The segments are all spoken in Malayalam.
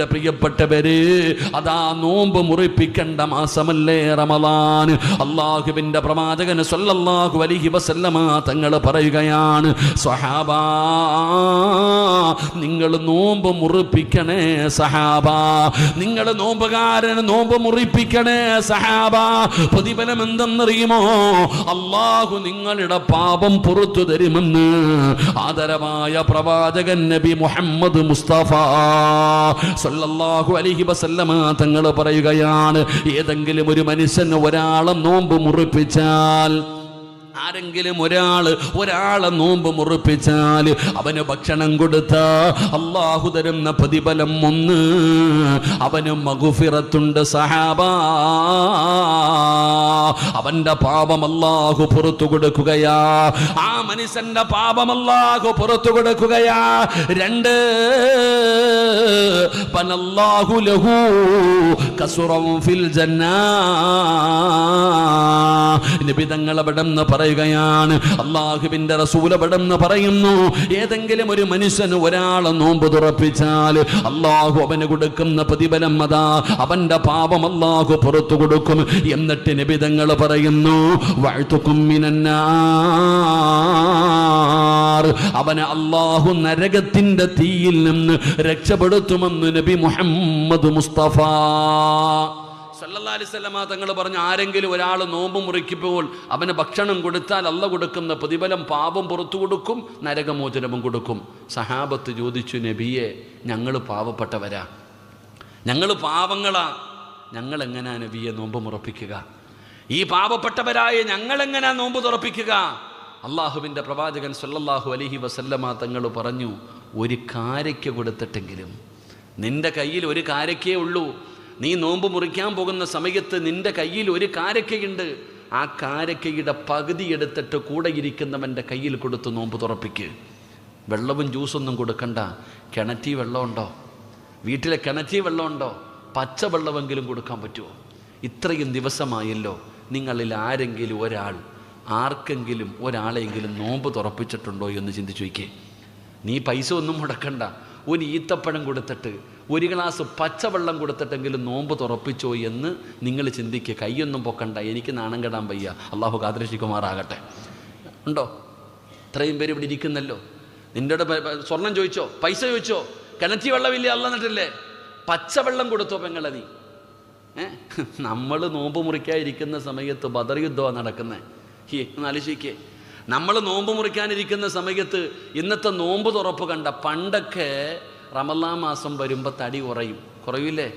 പ്രിയപ്പെട്ടവര്, അതാ നോമ്പ് മുറിപ്പിക്കേണ്ട മാസമല്ലേ റമളാൻ. അല്ലാഹുവിന്റെ പ്രവാചകൻ സ്വല്ലല്ലാഹു അലൈഹി വസല്ലമ തങ്ങൾ പറയുകയാണ്, സ്വഹാബാ നിങ്ങൾ നോമ്പ് മുറിപ്പിക്കണേ സഹാബാ, നിങ്ങൾ നോമ്പുകാരൻ നോമ്പ് മുറിപ്പിക്കണേ സഹാബാ. പ്രതിഫലം എന്തെന്നറിയുമോ? അല്ലാഹു നിങ്ങളുടെ പാപം പുറത്തു തരുമെന്ന് ആദരവായ പ്രവാചകൻ നബി മുഹമ്മദ് മുസ്തഫ സല്ലല്ലാഹു അലൈഹി വസല്ലമ തങ്ങൾ പറയുകയാണ്, ഏതെങ്കിലും ഒരു മനുഷ്യൻ ഒരാളെ നോമ്പ് മുറിപ്പിച്ചാൽ, ആരെങ്കിലും ഒരാളെ നോമ്പ് മുറിപ്പിച്ചാൽ അവന് ഭക്ഷണം കൊടുത്ത അല്ലാഹു തരുന്ന പ്രതിഫലം ഒന്ന്, അവന് മഗ്ഫിറത്തുണ്ട് സഹാബാ, അവന്റെ പാപം അല്ലാഹു പുറത്തു കൊടുക്കുകയാ, ആ മനുഷ്യന്റെ പാപം അല്ലാഹു പുറത്തു കൊടുക്കുകയാ. രണ്ട്, ബനല്ലാഹു ലഹു കസുറൻ ഫിൽ ജന്നാ. നബി തങ്ങൾ അവിടെന്ന് പറയുകയാണ്, അല്ലാഹുവിന്റെ റസൂൽ അവിടെന്ന് പറയുന്നു, ഏതെങ്കിലും ഒരു മനുഷ്യന് ഒരാളെ നോമ്പ് തുറപ്പിച്ചാൽ അല്ലാഹു അവന് കൊടുക്കുന്ന പ്രതിഫലം അതാ അവന്റെ പാപം അല്ലാഹു പുറത്തു കൊടുക്കും. എന്നിട്ട് നബി തങ്ങൾ പറയുന്നു, വഅ്തുകും മിനന്നാർ, അവനെ അല്ലാഹു നരകത്തിന്റെ തീയിൽ നിന്ന് രക്ഷപ്പെടുത്തുമെന്ന് നബി മുഹമ്മദ് മുസ്തഫ സല്ലല്ലാഹു അലൈഹി വസല്ലമ തങ്ങൾ പറഞ്ഞു, ആരെങ്കിലും ഒരാൾ നോമ്പ് മുറിക്കുമ്പോൾ അവന് ഭക്ഷണം കൊടുത്താൽ അല്ലാഹു കൊടുക്കുന്ന പ്രതിഫലം പാപം പുറത്തു കൊടുക്കും, നരകമോചനവും കൊടുക്കും. സഹാബത്ത് ചോദിച്ചു, നബിയെ ഞങ്ങൾ പാവപ്പെട്ടവരാ, ഞങ്ങൾ പാവങ്ങളാ, ഞങ്ങൾ എങ്ങനെയാ നബിയെ നോമ്പ് മുറപ്പിക്കുക? ഈ പാവപ്പെട്ടവരായ ഞങ്ങൾ എങ്ങനെയാ നോമ്പ് തുറപ്പിക്കുക? അള്ളാഹുവിൻ്റെ പ്രവാചകൻ സല്ലല്ലാഹു അലൈഹി വസല്ലമ തങ്ങൾ പറഞ്ഞു, ഒരു കാരയ്ക്ക കൊടുത്തിട്ടെങ്കിലും, നിന്റെ കയ്യിൽ ഒരു കാരയ്ക്കേ ഉള്ളൂ, നീ നോമ്പ് മുറിക്കാൻ പോകുന്ന സമയത്ത് നിന്റെ കയ്യിൽ ഒരു കാരക്കയുണ്ട്, ആ കാരക്കയുടെ പകുതി എടുത്തിട്ട് കൂടെ ഇരിക്കുന്നവൻ്റെ കയ്യിൽ കൊടുത്ത് നോമ്പ് തുറപ്പിക്ക്. വെള്ളവും ജ്യൂസൊന്നും കൊടുക്കണ്ട. കിണറ്റി വെള്ളമുണ്ടോ? വീട്ടിലെ കിണറ്റി വെള്ളമുണ്ടോ? പച്ചവെള്ളമെങ്കിലും കൊടുക്കാൻ പറ്റുമോ? ഇത്രയും ദിവസമായല്ലോ, നിങ്ങളിൽ ആരെങ്കിലും ആർക്കെങ്കിലും ഒരാളെങ്കിലും നോമ്പ് തുറപ്പിച്ചിട്ടുണ്ടോ എന്ന് ചിന്തിച്ചു വയ്ക്കേ. നീ പൈസ ഒന്നും മുടക്കണ്ട, ഒരു ഈത്തപ്പഴം കൊടുത്തിട്ട് ഒരു ഗ്ലാസ് പച്ചവെള്ളം കൊടുത്തിട്ടെങ്കിലും നോമ്പ് തുറപ്പിച്ചോ എന്ന് നിങ്ങൾ ചിന്തിക്കുക. കൈയൊന്നും പൊക്കണ്ട, എനിക്ക് നാണം കെടാൻ വയ്യ, അള്ളാഹു കാത്തിരക്ഷിക്കുമാറാകട്ടെ. ഉണ്ടോ? ഇത്രയും പേര് ഇവിടെ ഇരിക്കുന്നല്ലോ. നിൻ്റെ സ്വർണം ചോദിച്ചോ? പൈസ ചോദിച്ചോ? കിണറ്റി വെള്ളമില്ലേ? അല്ല എന്നിട്ടില്ലേ പച്ചവെള്ളം കൊടുത്തോ പെങ്ങളെ നീ? നമ്മൾ നോമ്പ് മുറിക്കാതിരിക്കുന്ന സമയത്ത് ബദർ യുദ്ധമാണ് നടക്കുന്നത്. ആലോചിക്കേ, നമ്മൾ നോമ്പ് മുറിക്കാനിരിക്കുന്ന സമയത്ത് ഇന്നത്തെ നോമ്പ് തുറപ്പ് കണ്ട. പണ്ടൊക്കെ റമളാൻ മാസം വരുമ്പോൾ തടി കുറയൂലേ?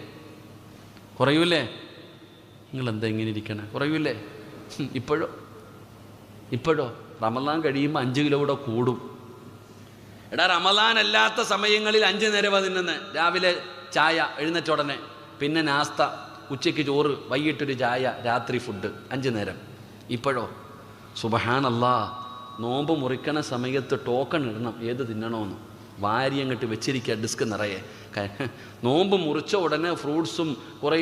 നിങ്ങളെന്താ ഇങ്ങനെ ഇരിക്കണേ? കുറയൂലേ? ഇപ്പോഴോ റമളാൻ കഴിയുമ്പോൾ 5 കിലോ കൂടെ കൂടും. എടാ, റമളാൻ അല്ലാത്ത സമയങ്ങളിൽ 5 നേരമാണ് തിന്നുന്നത്. രാവിലെ ചായ എഴുന്നേറ്റ ഉടനെ, പിന്നെ നാസ്ത, ഉച്ചയ്ക്ക് ചോറ്, വൈകിട്ടൊരു ചായ, രാത്രി ഫുഡ്, 5 നേരം. ഇപ്പോഴോ സുബ്ഹാനല്ലാഹ്, നോമ്പ് മുറിക്കണ സമയത്ത് ടോക്കൺ ഇടണം ഏത് തിന്നണമെന്ന്. വാരി അങ്ങോട്ട് വെച്ചിരിക്കുക ഡിസ്ക് നിറയെ. നോമ്പ് മുറിച്ച ഉടനെ ഫ്രൂട്ട്സും കുറേ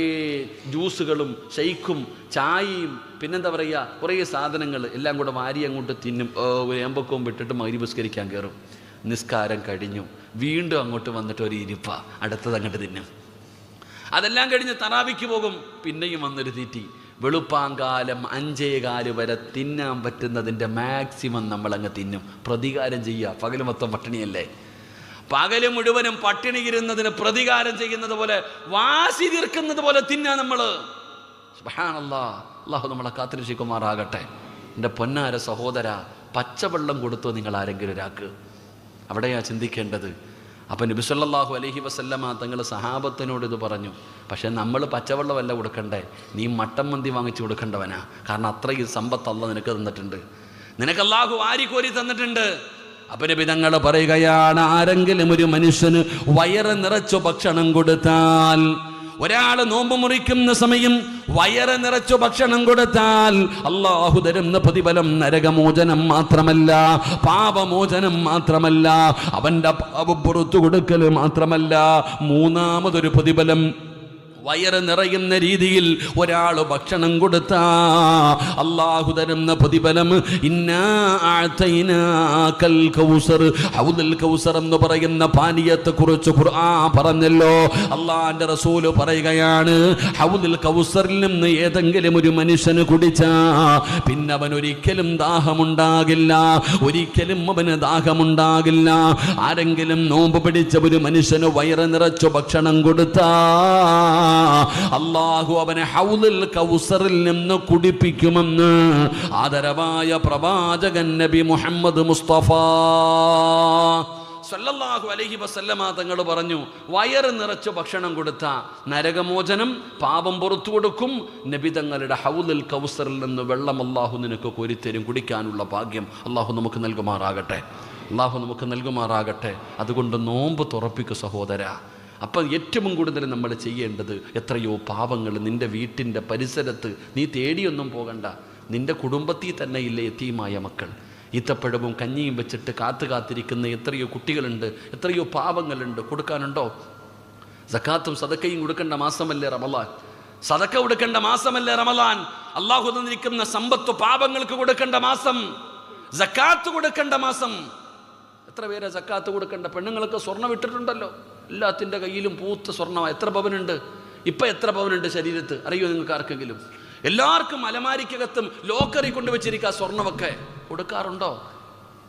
ജ്യൂസുകളും ഷെയ്ക്കും ചായയും പിന്നെന്താ പറയുക കുറേ സാധനങ്ങൾ എല്ലാം കൂടെ വാരി അങ്ങോട്ട് തിന്നും. ഏമ്പക്കവും വിട്ടിട്ട് മഗ്‌രിബ് കയറും. നിസ്കാരം കഴിഞ്ഞു, വീണ്ടും അങ്ങോട്ട് വന്നിട്ട് ഒരു ഇരിപ്പ, അടുത്തത് അങ്ങോട്ട് തിന്നും. അതെല്ലാം കഴിഞ്ഞ് തറാവിക്ക് പോകും, പിന്നെയും വന്നൊരു തീറ്റി. വെളുപ്പാങ്കാലം 5:15 വരെ തിന്നാൻ പറ്റുന്നതിൻ്റെ മാക്സിമം നമ്മളങ്ങ് തിന്നും. പ്രതികാരം ചെയ്യുക. പകല് മൊത്തം പട്ടിണിയല്ലേ? പകല് മുഴുവനും പട്ടിണി ഇരുന്നതിന് പ്രതികാരം ചെയ്യുന്നത് പോലെ, വാശി തീർക്കുന്നത് പോലെ തിന്നാ നമ്മൾ. സുബ്ഹാനല്ലാഹ്, അല്ലാഹു നമ്മളെ കാത്തിരക്ഷിക്കുമാറാകട്ടെ. എൻ്റെ പൊന്നാര സഹോദര, പച്ചവെള്ളം കൊടുത്തോ നിങ്ങൾ ആരെങ്കിലും ഒരാൾക്ക്? അവിടെയാ ചിന്തിക്കേണ്ടത്. അപ്പം നബി സല്ലല്ലാഹു അലൈഹി വസല്ലമ തങ്ങൾ സഹാബത്തിനോട് ഇത് പറഞ്ഞു. പക്ഷേ നമ്മൾ പച്ചവെള്ളമല്ല കൊടുക്കണ്ടേ, നീ മട്ടൻ മന്തി വാങ്ങിച്ചു കൊടുക്കേണ്ടവനാ. കാരണം അത്രയും സമ്പത്ത് അല്ലാഹു നിനക്ക് തന്നിട്ടുണ്ട്, നിനക്ക് അല്ലാഹു വാരിക്കോരി തന്നിട്ടുണ്ട്. അപ്പം നബി തങ്ങൾ പറയുകയാണ്, ആരെങ്കിലും ഒരു മനുഷ്യന് വയറ് നിറച്ചു ഭക്ഷണം കൊടുത്താൽ, ഒരാൾ നോമ്പ് മുറിക്കുന്ന സമയം വയറ് നിറച്ചു ഭക്ഷണം കൊടുത്താൽ അല്ലാഹു തരുന്ന പ്രതിഫലം നരകമോചനം മാത്രമല്ല, പാപമോചനം മാത്രമല്ല, അവൻ്റെ പാപം പുറത്തു കൊടുക്കൽ മാത്രമല്ല, മൂന്നാമതൊരു പ്രതിഫലം വയറ് നിറയുന്ന രീതിയിൽ ഒരാൾ ഭക്ഷണം കൊടുത്താ അല്ലാഹു തരുന്ന പ്രതിഫലം ഇന്നാ അഅതൈനാകൽ കൗസർ, ഹൗദുൽ കൗസർ എന്ന് പറയുന്ന പാനീയത്തെ കുറിച്ച് ഖുർആൻ പറഞ്ഞല്ലോ. അല്ലാഹുവിന്റെ റസൂല് പറയുകയാണ്, ഹൗദുൽ കൗസറിൽ നിന്ന് ഏതെങ്കിലും ഒരു മനുഷ്യന് കുടിച്ചാ പിന്നെ അവൻ ഒരിക്കലും ദാഹമുണ്ടാകില്ല, ഒരിക്കലും അവന് ദാഹമുണ്ടാകില്ല. ആരെങ്കിലും നോമ്പ് പിടിച്ച ഒരു മനുഷ്യന് വയറ് നിറച്ചു ഭക്ഷണം കൊടുത്താ അല്ലാഹു അവനെ ഹൗദുൽ കൗസറിൽ നിന്ന് കുടിപ്പിക്കുമെന്ന് ആദരവായ പ്രവാചകൻ നബി മുഹമ്മദ് മുസ്തഫ സല്ലല്ലാഹു അലൈഹി വസല്ലമ തങ്ങൾ പറഞ്ഞു, വയറ് നിറച്ച് ഭക്ഷണം കൊടുത്ത നരകമോചനം, പാപം പുറത്തു കൊടുക്കും. നബി തങ്ങളുടെ ഹൗദുൽ കൗസറിൽ നിന്ന് വെള്ളം അല്ലാഹു നിനക്ക് കോരിത്തരും, കുടിക്കാനുള്ള ഭാഗ്യം അല്ലാഹു നമുക്ക് നൽകുമാറാകട്ടെ, അല്ലാഹു നമുക്ക് നൽകുമാറാകട്ടെ. അതുകൊണ്ട് നോമ്പ് തുറപ്പിക്കു സഹോദര. അപ്പം ഏറ്റവും കൂടുതൽ നമ്മൾ ചെയ്യേണ്ടത്, എത്രയോ പാവങ്ങൾ നിൻ്റെ വീട്ടിൻ്റെ പരിസരത്ത് നീ തേടിയൊന്നും പോകണ്ട, നിൻ്റെ കുടുംബത്തിൽ തന്നെ ഇല്ലേ യതീമായ മക്കൾ, ഈത്തപ്പഴവും കഞ്ഞിയും വെച്ചിട്ട് കാത്തിരിക്കുന്ന എത്രയോ കുട്ടികളുണ്ട്, എത്രയോ പാവങ്ങളുണ്ട്. കൊടുക്കാനുണ്ടോ? സക്കാത്തും സദക്കയും കൊടുക്കേണ്ട മാസമല്ലേ റമളാൻ? സദക്ക കൊടുക്കേണ്ട മാസമല്ലേ റമളാൻ? അല്ലാഹു തന്നിരിക്കുന്ന സമ്പത്ത് പാവങ്ങൾക്ക് കൊടുക്കേണ്ട മാസം, സക്കാത്ത് കൊടുക്കേണ്ട മാസം. എത്ര പേരെ സക്കാത്ത് കൊടുക്കേണ്ട? പെണ്ണുങ്ങൾക്ക് സ്വർണ്ണം ഇട്ടിട്ടുണ്ടല്ലോ, എല്ലാത്തിൻ്റെ കയ്യിലും പൂത്ത സ്വർണ്ണമാണ്. എത്ര പവനുണ്ട് ഇപ്പം? എത്ര പവനുണ്ട് ശരീരത്ത് അറിയോ നിങ്ങൾക്ക് ആർക്കെങ്കിലും? എല്ലാവർക്കും അലമാരിക്കകത്തും ലോക്കറി കൊണ്ടുവച്ചിരിക്കുക സ്വർണ്ണമൊക്കെ. കൊടുക്കാറുണ്ടോ?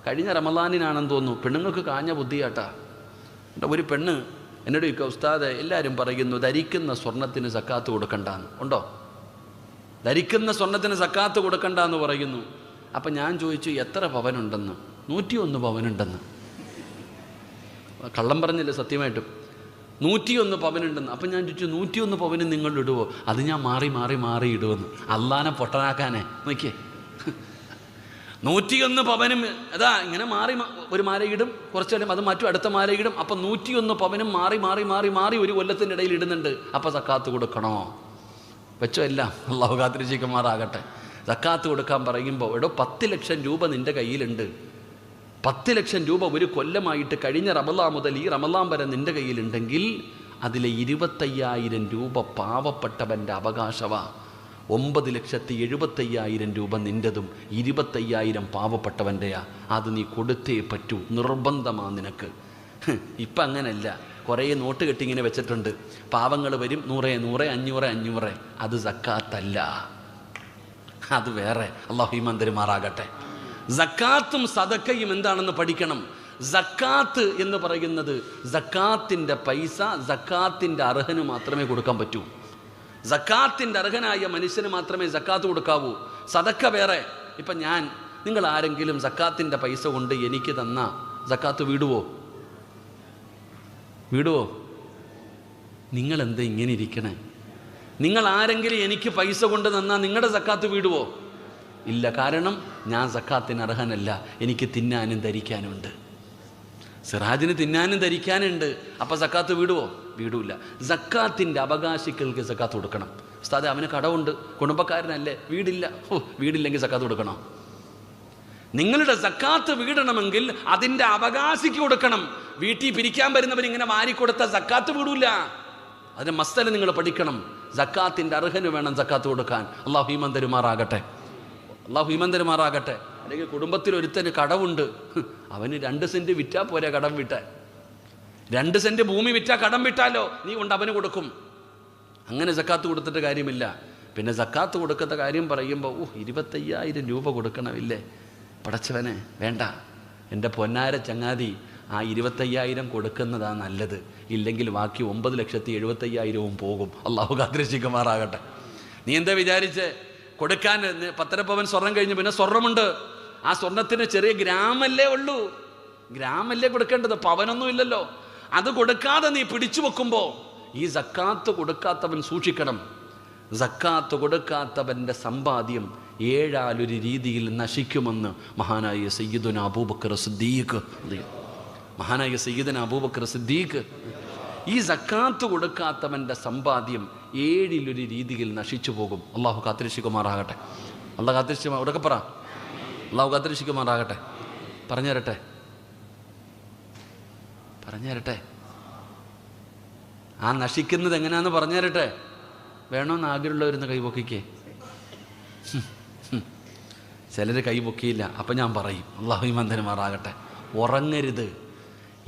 കഴിഞ്ഞ റമളാനിനാണെന്ന് തോന്നുന്നു, പെണ്ണുങ്ങൾക്ക് കാഞ്ഞ ബുദ്ധിയാട്ടാ. ഒരു പെണ്ണ് എന്നോട് ചോദിക്കുക, ഉസ്താദ് എല്ലാവരും പറയുന്നു ധരിക്കുന്ന സ്വർണത്തിന് സക്കാത്ത് കൊടുക്കണ്ടെന്ന്. ഉണ്ടോ? ധരിക്കുന്ന സ്വർണത്തിന് സക്കാത്ത് കൊടുക്കണ്ടെന്ന് പറയുന്നു. അപ്പം ഞാൻ ചോദിച്ചു, എത്ര പവനുണ്ടെന്ന്? 101 പവനുണ്ടെന്ന്. കള്ളം പറഞ്ഞില്ല, സത്യമായിട്ടും 101 പവനുണ്ടെന്ന്. അപ്പം ഞാൻ ചോദിച്ചു, 101 പവന് നിങ്ങൾ ഇടുവോ? അത് ഞാൻ മാറി ഇടുമെന്ന്. അള്ളാനെ പൊട്ടനാക്കാനേ നോക്കിയേ. 101 പവനും അതാ ഇങ്ങനെ മാറി ഒരു മാലയിടും, കുറച്ചേരം അത് മാറ്റും, അടുത്ത മാലയിടും. അപ്പം 101 പവനും മാറി ഒരു കൊല്ലത്തിൻ്റെ ഇടയിൽ ഇടുന്നുണ്ട്. അപ്പം സക്കാത്ത് കൊടുക്കണോ? വെച്ചോ എല്ലാം. അല്ലാഹു കാത്തിരക്ഷിക്കുമാറാകട്ടെ. സക്കാത്ത് കൊടുക്കാൻ പറയുമ്പോൾ, എടോ 10 ലക്ഷം രൂപ നിൻ്റെ കയ്യിലുണ്ട്, 10 ലക്ഷം രൂപ ഒരു കൊല്ലമായിട്ട് കഴിഞ്ഞ റമളാൻ മുതൽ ഈ റമളാൻ വരെ നിൻ്റെ കയ്യിലുണ്ടെങ്കിൽ അതിലെ 25,000 രൂപ പാവപ്പെട്ടവൻ്റെ അവകാശവാ. 9,70,75,000 രൂപ നിൻ്റെതും 25,000 പാവപ്പെട്ടവൻ്റെയാ. അത് നീ കൊടുത്തേ പറ്റൂ, നിർബന്ധമാണ് നിനക്ക്. ഇപ്പം അങ്ങനല്ല, കുറേ നോട്ട് കെട്ടി ഇങ്ങനെ വെച്ചിട്ടുണ്ട്. പാവങ്ങൾ വരും, 100, 500. അത് സക്കാത്തല്ല, അത് വേറെ. അല്ലാഹു ഈമാൻ തരുമാറാകട്ടെ. സക്കാത്തും സദക്കയും എന്താണെന്ന് പഠിക്കണം. സക്കാത്ത് എന്ന് പറയുന്നത്, സക്കാത്തിൻ്റെ പൈസ സക്കാത്തിൻ്റെ അർഹന് മാത്രമേ കൊടുക്കാൻ പറ്റൂ. സക്കാത്തിൻ്റെ അർഹനായ മനുഷ്യന് മാത്രമേ സക്കാത്ത് കൊടുക്കാവൂ. സദക്ക വേറെ. ഇപ്പം നിങ്ങൾ ആരെങ്കിലും സക്കാത്തിൻ്റെ പൈസ കൊണ്ട് എനിക്ക് തന്ന സക്കാത്ത് വീടുവോ? നിങ്ങളെന്താ ഇങ്ങനെ ഇരിക്കണേ? നിങ്ങൾ ആരെങ്കിലും എനിക്ക് പൈസ കൊണ്ട് തന്നാൽ നിങ്ങളുടെ സക്കാത്ത് വീടുവോ? ഇല്ല. കാരണം ഞാൻ സക്കാത്തിന് അർഹനല്ല, എനിക്ക് തിന്നാനും ധരിക്കാനുണ്ട്. സിറാജിന് തിന്നാനും ധരിക്കാനുണ്ട്. അപ്പം സക്കാത്ത് വീടുവോ? വീടൂല. സക്കാത്തിൻ്റെ അവകാശികൾക്ക് സക്കാത്ത് കൊടുക്കണം. ഉസ്താദേ അവന് കടമുണ്ട്, കുടുംബക്കാരനല്ലേ, വീടില്ല. വീടില്ലെങ്കിൽ സക്കാത്ത് കൊടുക്കണം. നിങ്ങളുടെ സക്കാത്ത് വീടണമെങ്കിൽ അതിൻ്റെ അവകാശിക്ക് കൊടുക്കണം. വീട്ടിൽ പിരിക്കാൻ വരുന്നവർ ഇങ്ങനെ വാരിക്കൊടുത്ത സക്കാത്ത് വീടൂല. അതിൻ്റെ മസ്തല നിങ്ങൾ പഠിക്കണം. സക്കാത്തിൻ്റെ അർഹന് വേണം സക്കാത്ത് കൊടുക്കാൻ. അല്ലാഹു ഈമാൻ തരുമാറാകട്ടെ, അല്ലാഹു ഈമാൻ തരുമാറാകട്ടെ. അല്ലെങ്കിൽ കുടുംബത്തിൽ ഒരുത്തന് കടമുണ്ട്, അവന് 2 സെൻറ്റ് വിറ്റാൽ പോരെ കടം വിട്ടാൽ. 2 സെൻറ്റ് ഭൂമി വിറ്റാൽ കടം വിട്ടാലോ നീ കൊണ്ട് അവന് കൊടുക്കും. അങ്ങനെ സക്കാത്ത് കൊടുത്തിട്ട് കാര്യമില്ല. പിന്നെ സക്കാത്ത് കൊടുക്കുന്ന കാര്യം പറയുമ്പോൾ 25,000 രൂപ കൊടുക്കണമില്ലേ? പടച്ചവനെ വേണ്ട, എൻ്റെ പൊന്നാര ചങ്ങാതി, ആ 25,000 കൊടുക്കുന്നതാണ് നല്ലത്. ഇല്ലെങ്കിൽ ബാക്കി 9,70,75,000 പോകും. അല്ലാഹു കാത്തിരക്ഷിക്കുമാറാകട്ടെ. നീ എന്താ വിചാരിച്ച് കൊടുക്കാൻ? 10 പവൻ സ്വർണം കഴിഞ്ഞ് പിന്നെ സ്വർണ്ണമുണ്ട്. ആ സ്വർണത്തിന് ചെറിയ ഗ്രാമല്ലേ ഉള്ളൂ, ഗ്രാമല്ലേ കൊടുക്കേണ്ടത്, പവനൊന്നും ഇല്ലല്ലോ. അത് കൊടുക്കാതെ നീ പിടിച്ചു വെക്കുമ്പോൾ ഈ സക്കാത്ത് കൊടുക്കാത്തവൻ സൂക്ഷിക്കണം. സക്കാത്ത് കൊടുക്കാത്തവൻ്റെ സമ്പാദ്യം 7 രീതിയിൽ നശിക്കുമെന്ന് മഹാനായ സയ്യിദുനാ അബൂബക്കർ സിദ്ദീഖ്, മഹാനായ സയ്യിദുനാ അബൂബക്കർ സിദ്ദീഖ്. ഈ സക്കാത്ത് കൊടുക്കാത്തവൻ്റെ സമ്പാദ്യം 7 രീതിയിൽ നശിച്ചു പോകും. അള്ളാഹു കാത്തിരക്ഷിക്കുമാറാകട്ടെ. അള്ളാഹു കാത്തിരക്ഷിക്കുമാർ ഉടക്കെ പറ. അള്ളാഹു കാത്തിരക്ഷിക്കുമാറാകട്ടെ. പറഞ്ഞു തരട്ടെ. ആ നശിക്കുന്നത് എങ്ങനെയാണെന്ന് പറഞ്ഞു തരട്ടെ? വേണമെന്ന് ആഗ്രഹമുള്ളവരുന്ന് കൈപൊക്കിക്കേ. ചിലർ കൈപൊക്കിയില്ല. അപ്പം ഞാൻ പറയും, അള്ളാഹു മന്ദനമാറാകട്ടെ, ഉറങ്ങരുത്.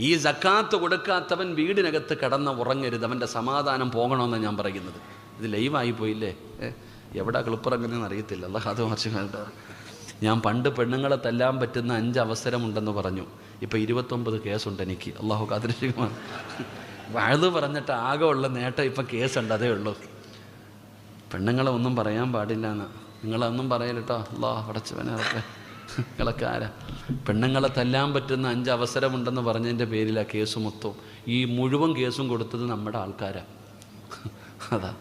ഈ സക്കാത്ത് കൊടുക്കാത്തവൻ വീടിനകത്ത് കിടന്ന് ഉറങ്ങരുത്. അവൻ്റെ സമാധാനം പോകണമെന്നാണ് ഞാൻ പറയുന്നത്. ഇത് ലൈവായി പോയില്ലേ? എവിടെ ക്ലിപ്പറങ്ങുന്നതെന്ന് അറിയത്തില്ല. അള്ളാഹ് അത് മറിച്ച് ഞാൻ പണ്ട് പെണ്ണുങ്ങളെ തല്ലാൻ പറ്റുന്ന 5 അവസരമുണ്ടെന്ന് പറഞ്ഞു. ഇപ്പം 29 കേസുണ്ട് എനിക്ക്. അള്ളാഹു കാത്തിരിക്കുമാണ്. വഴുത് പറഞ്ഞിട്ട് ആകെ ഉള്ള നേട്ടം ഇപ്പം കേസുണ്ട്, അതേ ഉള്ളൂ. പെണ്ണുങ്ങളെ ഒന്നും പറയാൻ പാടില്ല എന്ന് നിങ്ങളൊന്നും പറയല്ലോ. അള്ളാഹ് പടച്ചവനെ അതൊക്കെ നിങ്ങളൊക്കെ ആരാ? പെണ്ണുങ്ങളെ തല്ലാൻ പറ്റുന്ന 5 അവസരമുണ്ടെന്ന് പറഞ്ഞതിൻ്റെ പേരിലാണ് കേസ് മൊത്തം. ഈ മുഴുവൻ കേസും കൊടുത്തത് നമ്മുടെ ആൾക്കാരാ. അതാ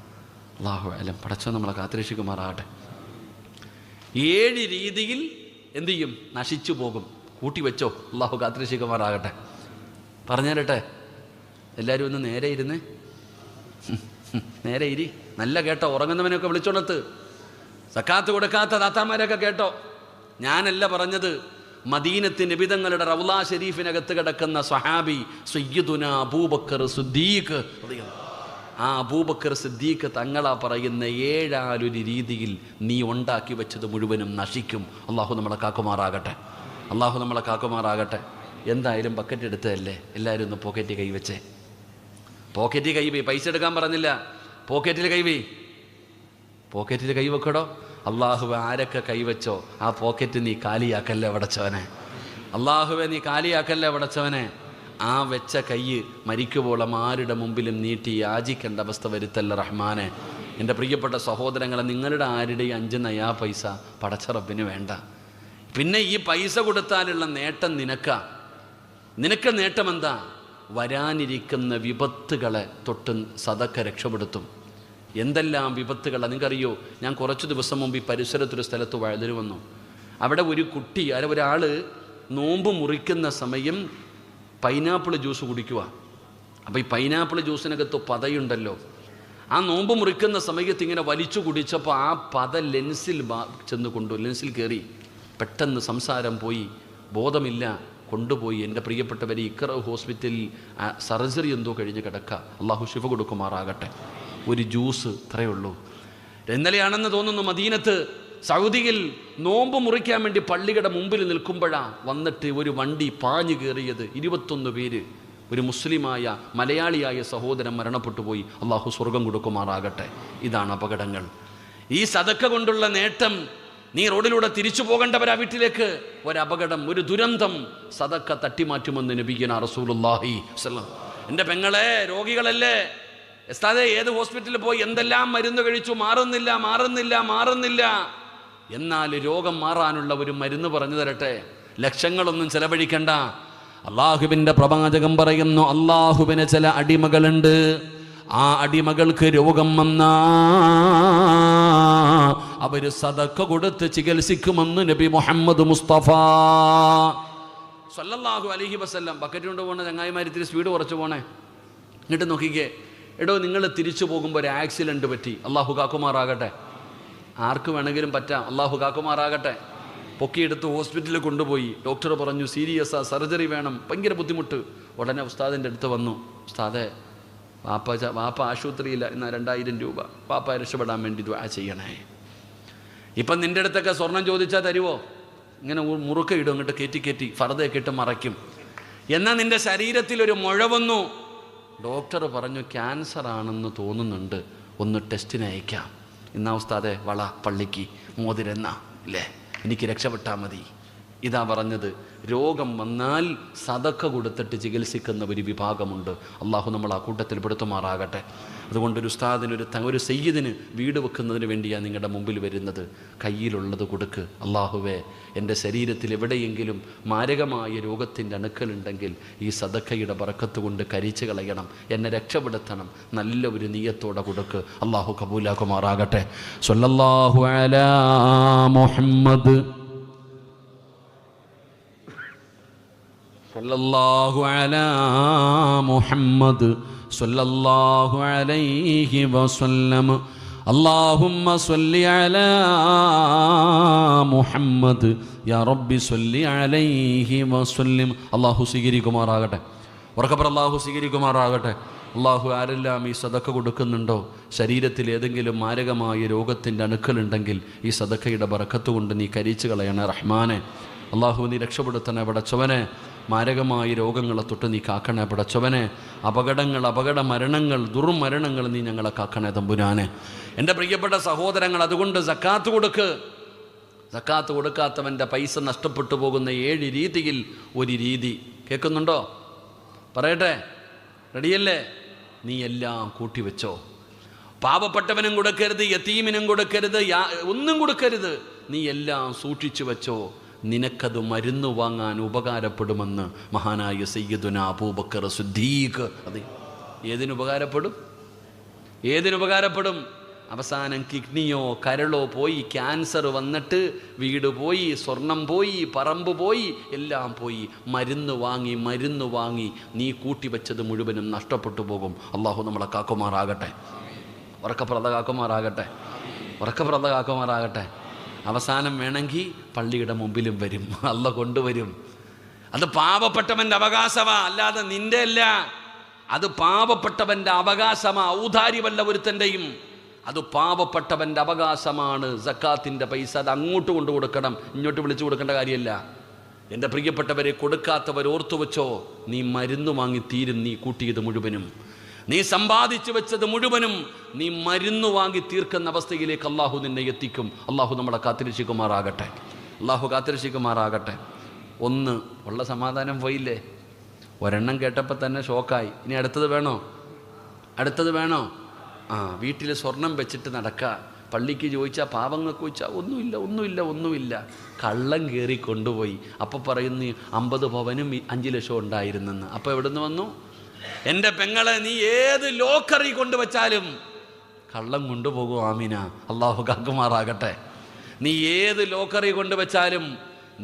അള്ളാഹു അലം. പടച്ചവൻ നമ്മളെ കാത്തിരക്ഷിക്കുമാറാകട്ടെ. 7 രീതിയിൽ എന്തു ചെയ്യും? നശിച്ചു പോകും. കൂട്ടി വെച്ചോ. അള്ളാഹു കാത്തിരക്ഷിക്കുമാറാകട്ടെ. പറഞ്ഞു തരട്ടെ? എല്ലാവരും ഒന്ന് നേരെ ഇരുന്ന്, നേരെ ഇരി. നല്ല കേട്ടോ. ഉറങ്ങുന്നവനെയൊക്കെ വിളിച്ചോണത്ത്. സക്കാത്ത് കൊടുക്കാത്ത താത്താമാരൊക്കെ കേട്ടോ. ഞാനല്ല പറഞ്ഞത്. മദീനത്ത് നബിതങ്ങളുടെ റൗള ഷരീഫിനകത്ത് കിടക്കുന്ന സ്വഹാബി സയ്യിദുന അബൂബക്കർ സിദ്ദീഖ്, ആ അബൂബക്കർ സിദ്ദീഖ് തങ്ങളാ പറയുന്ന 7 രീതിയിൽ നീ ഉണ്ടാക്കി വെച്ചത് മുഴുവനും നശിക്കും. അള്ളാഹു നമ്മളെ കാക്കുമാറാകട്ടെ. അള്ളാഹു നമ്മളെ കാക്കുമാറാകട്ടെ. എന്തായാലും ബക്കറ്റ് എടുത്തതല്ലേ, എല്ലാവരും ഒന്ന് പോക്കറ്റിൽ കൈവച്ചേ. പോക്കറ്റിൽ കൈവി. പൈസ എടുക്കാൻ പറഞ്ഞില്ല, പോക്കറ്റിൽ കൈവി. പോക്കറ്റിൽ കൈവെക്കടോ. അള്ളാഹുവെ ആരൊക്കെ കൈവച്ചോ ആ പോക്കറ്റ് നീ കാലിയാക്കല്ലേ പടച്ചവനെ. അള്ളാഹുവെ നീ കാലിയാക്കല്ലേ പടച്ചവനെ. ആ വെച്ച കൈ മരിക്കുവോളം ആരുടെ മുമ്പിലും നീട്ടി യാചിക്കേണ്ട അവസ്ഥ വരുത്തല്ല റഹ്മാനെ. എൻ്റെ പ്രിയപ്പെട്ട സഹോദരങ്ങളെ, നിങ്ങളുടെ ആരുടെയും 5 നയാ പൈസ പടച്ചറബിന് വേണ്ട. പിന്നെ ഈ പൈസ കൊടുത്താലുള്ള നേട്ടം നിനക്ക് നേട്ടം എന്താ? വരാനിരിക്കുന്ന വിപത്തുകളെ തൊട്ട് സദക്ക രക്ഷപ്പെടുത്തും. എന്തെല്ലാം വിപത്തുകളാണ് നിങ്ങൾക്കറിയോ? ഞാൻ കുറച്ച് ദിവസം മുമ്പ് ഈ പരിസരത്തൊരു സ്ഥലത്ത് വഴുതിന് വന്നു. അവിടെ ഒരു കുട്ടി, ഒരാൾ നോമ്പ് മുറിക്കുന്ന സമയം പൈനാപ്പിൾ ജ്യൂസ് കുടിക്കുക. അപ്പോൾ ഈ പൈനാപ്പിൾ ജ്യൂസിനകത്ത് പതയുണ്ടല്ലോ. ആ നോമ്പ് മുറിക്കുന്ന സമയത്ത് ഇങ്ങനെ വലിച്ചു കുടിച്ചപ്പോൾ ആ പത ലെൻസിൽ ലെൻസിൽ കയറി. പെട്ടെന്ന് സംസാരം പോയി, ബോധമില്ല, കൊണ്ടുപോയി. എൻ്റെ പ്രിയപ്പെട്ടവരെ, ഇഖ്റ ഹോസ്പിറ്റലിൽ സർജറി എന്തോ കഴിഞ്ഞ് കിടക്കുക. അള്ളാഹു ശിഫ കൊടുക്കുമാറാകട്ടെ. ഒരു ജ്യൂസ് ഇത്രയേ ഉള്ളൂ. ഇന്നലെയാണെന്ന് തോന്നുന്നു മദീനത്ത് സൗദിയിൽ നോമ്പ് മുറിക്കാൻ വേണ്ടി പള്ളിയുടെ മുമ്പിൽ നിൽക്കുമ്പോഴാണ് വന്നിട്ട് ഒരു വണ്ടി പാഞ്ഞു കയറിയത്. 21 പേര്. ഒരു മുസ്ലിമായ മലയാളിയായ സഹോദരൻ മരണപ്പെട്ടു പോയി. അള്ളാഹു സ്വർഗം കൊടുക്കുമാറാകട്ടെ. ഇതാണ് അപകടങ്ങൾ. ഈ സദക്ക കൊണ്ടുള്ള നേട്ടം. നീ റോഡിലൂടെ തിരിച്ചു പോകേണ്ടവരാ വീട്ടിലേക്ക്. ഒരപകടം, ഒരു ദുരന്തം സദക്ക തട്ടിമാറ്റുമെന്ന് നബിയുനാ റസൂലുള്ളാഹി സ്വല്ലല്ലാഹു. എൻ്റെ പെങ്ങളെ, രോഗികളല്ലേ ഉസ്താദേ, ഏത് ഹോസ്പിറ്റലിൽ പോയി എന്തെല്ലാം മരുന്ന് കഴിച്ചു, മാറുന്നില്ല. എന്നാൽ രോഗം മാറാനുള്ള ഒരു മരുന്ന് പറഞ്ഞു തരട്ടെ. ലക്ഷങ്ങളൊന്നും ചെലവഴിക്കണ്ട. അള്ളാഹുവിൻ്റെ പ്രവാചകൻ പറയുന്നു, അള്ളാഹുവിന് ചില അടിമകളുണ്ട്. ആ അടിമകൾക്ക് രോഗം വന്നാ അവര് സദക്ക കൊടുത്ത് ചികിത്സിക്കുമെന്ന് നബി മുഹമ്മദ് മുസ്തഫ സല്ലല്ലാഹു അലൈഹി വസല്ലം. ബക്കറ്റ് കൊണ്ട് പോകണ ചങ്ങായിമാർ ഇത്തിരി സ്പീഡ് കുറച്ച് പോണേ. എന്നിട്ട് നോക്കിക്കേ, എടോ നിങ്ങൾ തിരിച്ചു പോകുമ്പോൾ ഒരു ആക്സിഡൻറ്റ് പറ്റി. അള്ളാഹു കാക്കുമാറാകട്ടെ. ആർക്ക് വേണമെങ്കിലും പറ്റാം. അള്ളാഹു കാക്കുമാറാകട്ടെ. പൊക്കിയെടുത്ത് ഹോസ്പിറ്റലിൽ കൊണ്ടുപോയി. ഡോക്ടർ പറഞ്ഞു സീരിയസാ, സർജറി വേണം, ഭയങ്കര ബുദ്ധിമുട്ട്. ഉടനെ ഉസ്താദിൻ്റെ അടുത്ത് വന്നു. ഉസ്താദെ, വാപ്പ ആശുപത്രിയില്ല, എന്നാൽ 2000 രൂപ വാപ്പ രക്ഷപ്പെടാൻ വേണ്ടി ദുആ ചെയ്യണേ. ഇപ്പം നിൻ്റെ അടുത്തൊക്കെ സ്വർണം ചോദിച്ചാൽ തരുമോ? ഇങ്ങനെ മുറുക്ക ഇടും, അങ്ങോട്ട് കയറ്റി ഫർദയൊക്കെ ഇട്ട് മറയ്ക്കും. എന്നാൽ നിൻ്റെ ശരീരത്തിൽ ഒരു മുഴ വന്നു. ഡോക്ടർ പറഞ്ഞു ക്യാൻസർ ആണെന്ന് തോന്നുന്നുണ്ട്, ഒന്ന് ടെസ്റ്റിന് അയക്കാം. എന്നാ ഉസ്താദെ, വള പള്ളിക്ക് മോതിരെന്നാ ഇല്ലേ, എനിക്ക് രക്ഷപ്പെട്ടാൽ മതി. ഇതാ പറഞ്ഞത്. രോഗം വന്നാൽ സദക്ക കൊടുത്തിട്ട് ചികിത്സിക്കുന്ന ഒരു വിഭാഗമുണ്ട്. അള്ളാഹു നമ്മൾ ആ കൂട്ടത്തിൽ പെടുത്തുമാറാകട്ടെ. അതുകൊണ്ട് ഒരു ഉസ്താദിന്, ഒരു സയ്യിദിന് വീട് വെക്കുന്നതിന് വേണ്ടിയാണ് നിങ്ങളുടെ മുമ്പിൽ വരുന്നത്. കയ്യിലുള്ളത് കൊടുക്ക്. അള്ളാഹുവേ, എൻ്റെ ശരീരത്തിൽ എവിടെയെങ്കിലും മാരകമായ രോഗത്തിൻ്റെ അണുക്കളുണ്ടെങ്കിൽ ഈ സദക്കയുടെ ബറക്കത്ത് കൊണ്ട് കരിച്ചു കളയണം, എന്നെ രക്ഷപ്പെടുത്തണം. നല്ല ഒരു നിയ്യത്തോടെ കൊടുക്ക്. അള്ളാഹു കബൂലാക്കുമാറാകട്ടെ. സ്വല്ലല്ലാഹു അലാ മുഹമ്മദ് സല്ലല്ലാഹു അലാ മുഹമ്മദ് സല്ലല്ലാഹു അലൈഹി വസല്ലം. അല്ലാഹുമ്മ സ്വല്ലി അലാ മുഹമ്മദ് യാ റബ്ബി സ്വല്ലി അലൈഹി വസല്ലം. അല്ലാഹു സ്വീകരിക്കുമാറാകട്ടെ. ഉറക്കെ പറ, അല്ലാഹു സ്വീകരിക്കുമാറാകട്ടെ. അള്ളാഹു ആരെല്ലാം ഈ സദക്ക കൊടുക്കുന്നുണ്ടോ, ശരീരത്തിൽ ഏതെങ്കിലും മാരകമായ രോഗത്തിൻ്റെ അണുക്കളുണ്ടെങ്കിൽ ഈ സദക്കയുടെ ബറക്കത്ത് കൊണ്ട് നീ കരിച്ചു കളയണേ റഹ്മാനെ. അള്ളാഹു നീ രക്ഷപ്പെടുത്തണേ പടച്ചവനെ. മാരകമായ രോഗങ്ങളെ തൊട്ട് നീ കാക്കണേ പടച്ചവനെ. അപകട മരണങ്ങൾ, ദുർമരണങ്ങൾ നീ ഞങ്ങളെ കാക്കണേ തമ്പുരാനെ. എൻ്റെ പ്രിയപ്പെട്ട സഹോദരങ്ങൾ, അതുകൊണ്ട് സക്കാത്ത് കൊടുക്ക്. സക്കാത്ത് കൊടുക്കാത്തവൻ്റെ പൈസ നഷ്ടപ്പെട്ടു പോകുന്ന 7 രീതിയിൽ ഒരു രീതി കേൾക്കുന്നുണ്ടോ? പറയട്ടെ, റെഡിയല്ലേ? നീ എല്ലാം കൂട്ടിവെച്ചോ. പാവപ്പെട്ടവനും കൊടുക്കരുത്, യതീമിനും കൊടുക്കരുത്, ഒന്നും കൊടുക്കരുത്. നീ എല്ലാം സൂക്ഷിച്ചു വെച്ചോ. നിനക്കത് മരുന്ന് വാങ്ങാൻ ഉപകാരപ്പെടുമെന്ന് മഹാനായ സയ്യിദുനാ അബൂബക്കർ സിദ്ദീഖ്. അതെ, ഏതിനുപകാരപ്പെടും? അവസാനം കിഡ്നിയോ കരളോ പോയി, ക്യാൻസർ വന്നിട്ട് വീട് പോയി, സ്വർണം പോയി, പറമ്പ് പോയി, എല്ലാം പോയി. മരുന്ന് വാങ്ങി നീ കൂട്ടിവെച്ചത് മുഴുവനും നഷ്ടപ്പെട്ടു പോകും. അള്ളാഹു നമ്മളെ കാക്കുമാറാകട്ടെ. ഉറക്കപ്രദ കാക്കുമാറാകട്ടെ. അവസാനം വേണമെങ്കിൽ പള്ളിയുടെ മുമ്പിലും വരും, അല്ല കൊണ്ടുവരും. അത് പാവപ്പെട്ടവൻ്റെ അവകാശമാ, അല്ലാതെ നിന്റെ അല്ല. അത് പാവപ്പെട്ടവൻ്റെ അവകാശമാ, ഔദാര്യമല്ല ഒരുത്തൻ്റെയും. അത് പാവപ്പെട്ടവൻ്റെ അവകാശമാണ്. സക്കാത്തിൻ്റെ പൈസ അത് അങ്ങോട്ട് കൊണ്ടു കൊടുക്കണം, ഇങ്ങോട്ട് വിളിച്ചു കൊടുക്കേണ്ട കാര്യമല്ല. എൻ്റെ പ്രിയപ്പെട്ടവരെ, കൊടുക്കാത്തവർ ഓർത്തു വെച്ചോ, നീ മരുന്ന് വാങ്ങി തീരും. നീ കൂട്ടിയത് മുഴുവനും, നീ സമ്പാദിച്ചു വെച്ചത് മുഴുവനും നീ മരുന്ന് വാങ്ങി തീർക്കുന്ന അവസ്ഥയിലേക്ക് അള്ളാഹു നിന്നെ എത്തിക്കും. അള്ളാഹു നമ്മളെ കാത്തിരക്ഷിക്കുമാറാകട്ടെ. ഒന്ന് ഉള്ള സമാധാനം പോയില്ലേ? ഒരെണ്ണം കേട്ടപ്പോൾ തന്നെ ഷോക്കായി. ഇനി അടുത്തത് വേണോ? വീട്ടിൽ സ്വർണം വെച്ചിട്ട് നടക്കുക. പള്ളിക്ക് ചോദിച്ചാൽ, പാവങ്ങൾക്ക് ചോദിച്ചാൽ ഒന്നുമില്ല. കള്ളം കയറി കൊണ്ടുപോയി. അപ്പോൾ പറയുന്നു 50 പവനും 5 ലക്ഷം ഉണ്ടായിരുന്നെന്ന്. അപ്പോൾ എവിടെ നിന്ന് വന്നു? എൻ്റെ പെങ്ങളെ, നീ ഏത് ലോക്കറി കൊണ്ടുവച്ചാലും കള്ളം കൊണ്ടുപോകും. ആമീന. അള്ളാഹു കാക്കുമാറാകട്ടെ. നീ ഏത് ലോക്കറി കൊണ്ടുവച്ചാലും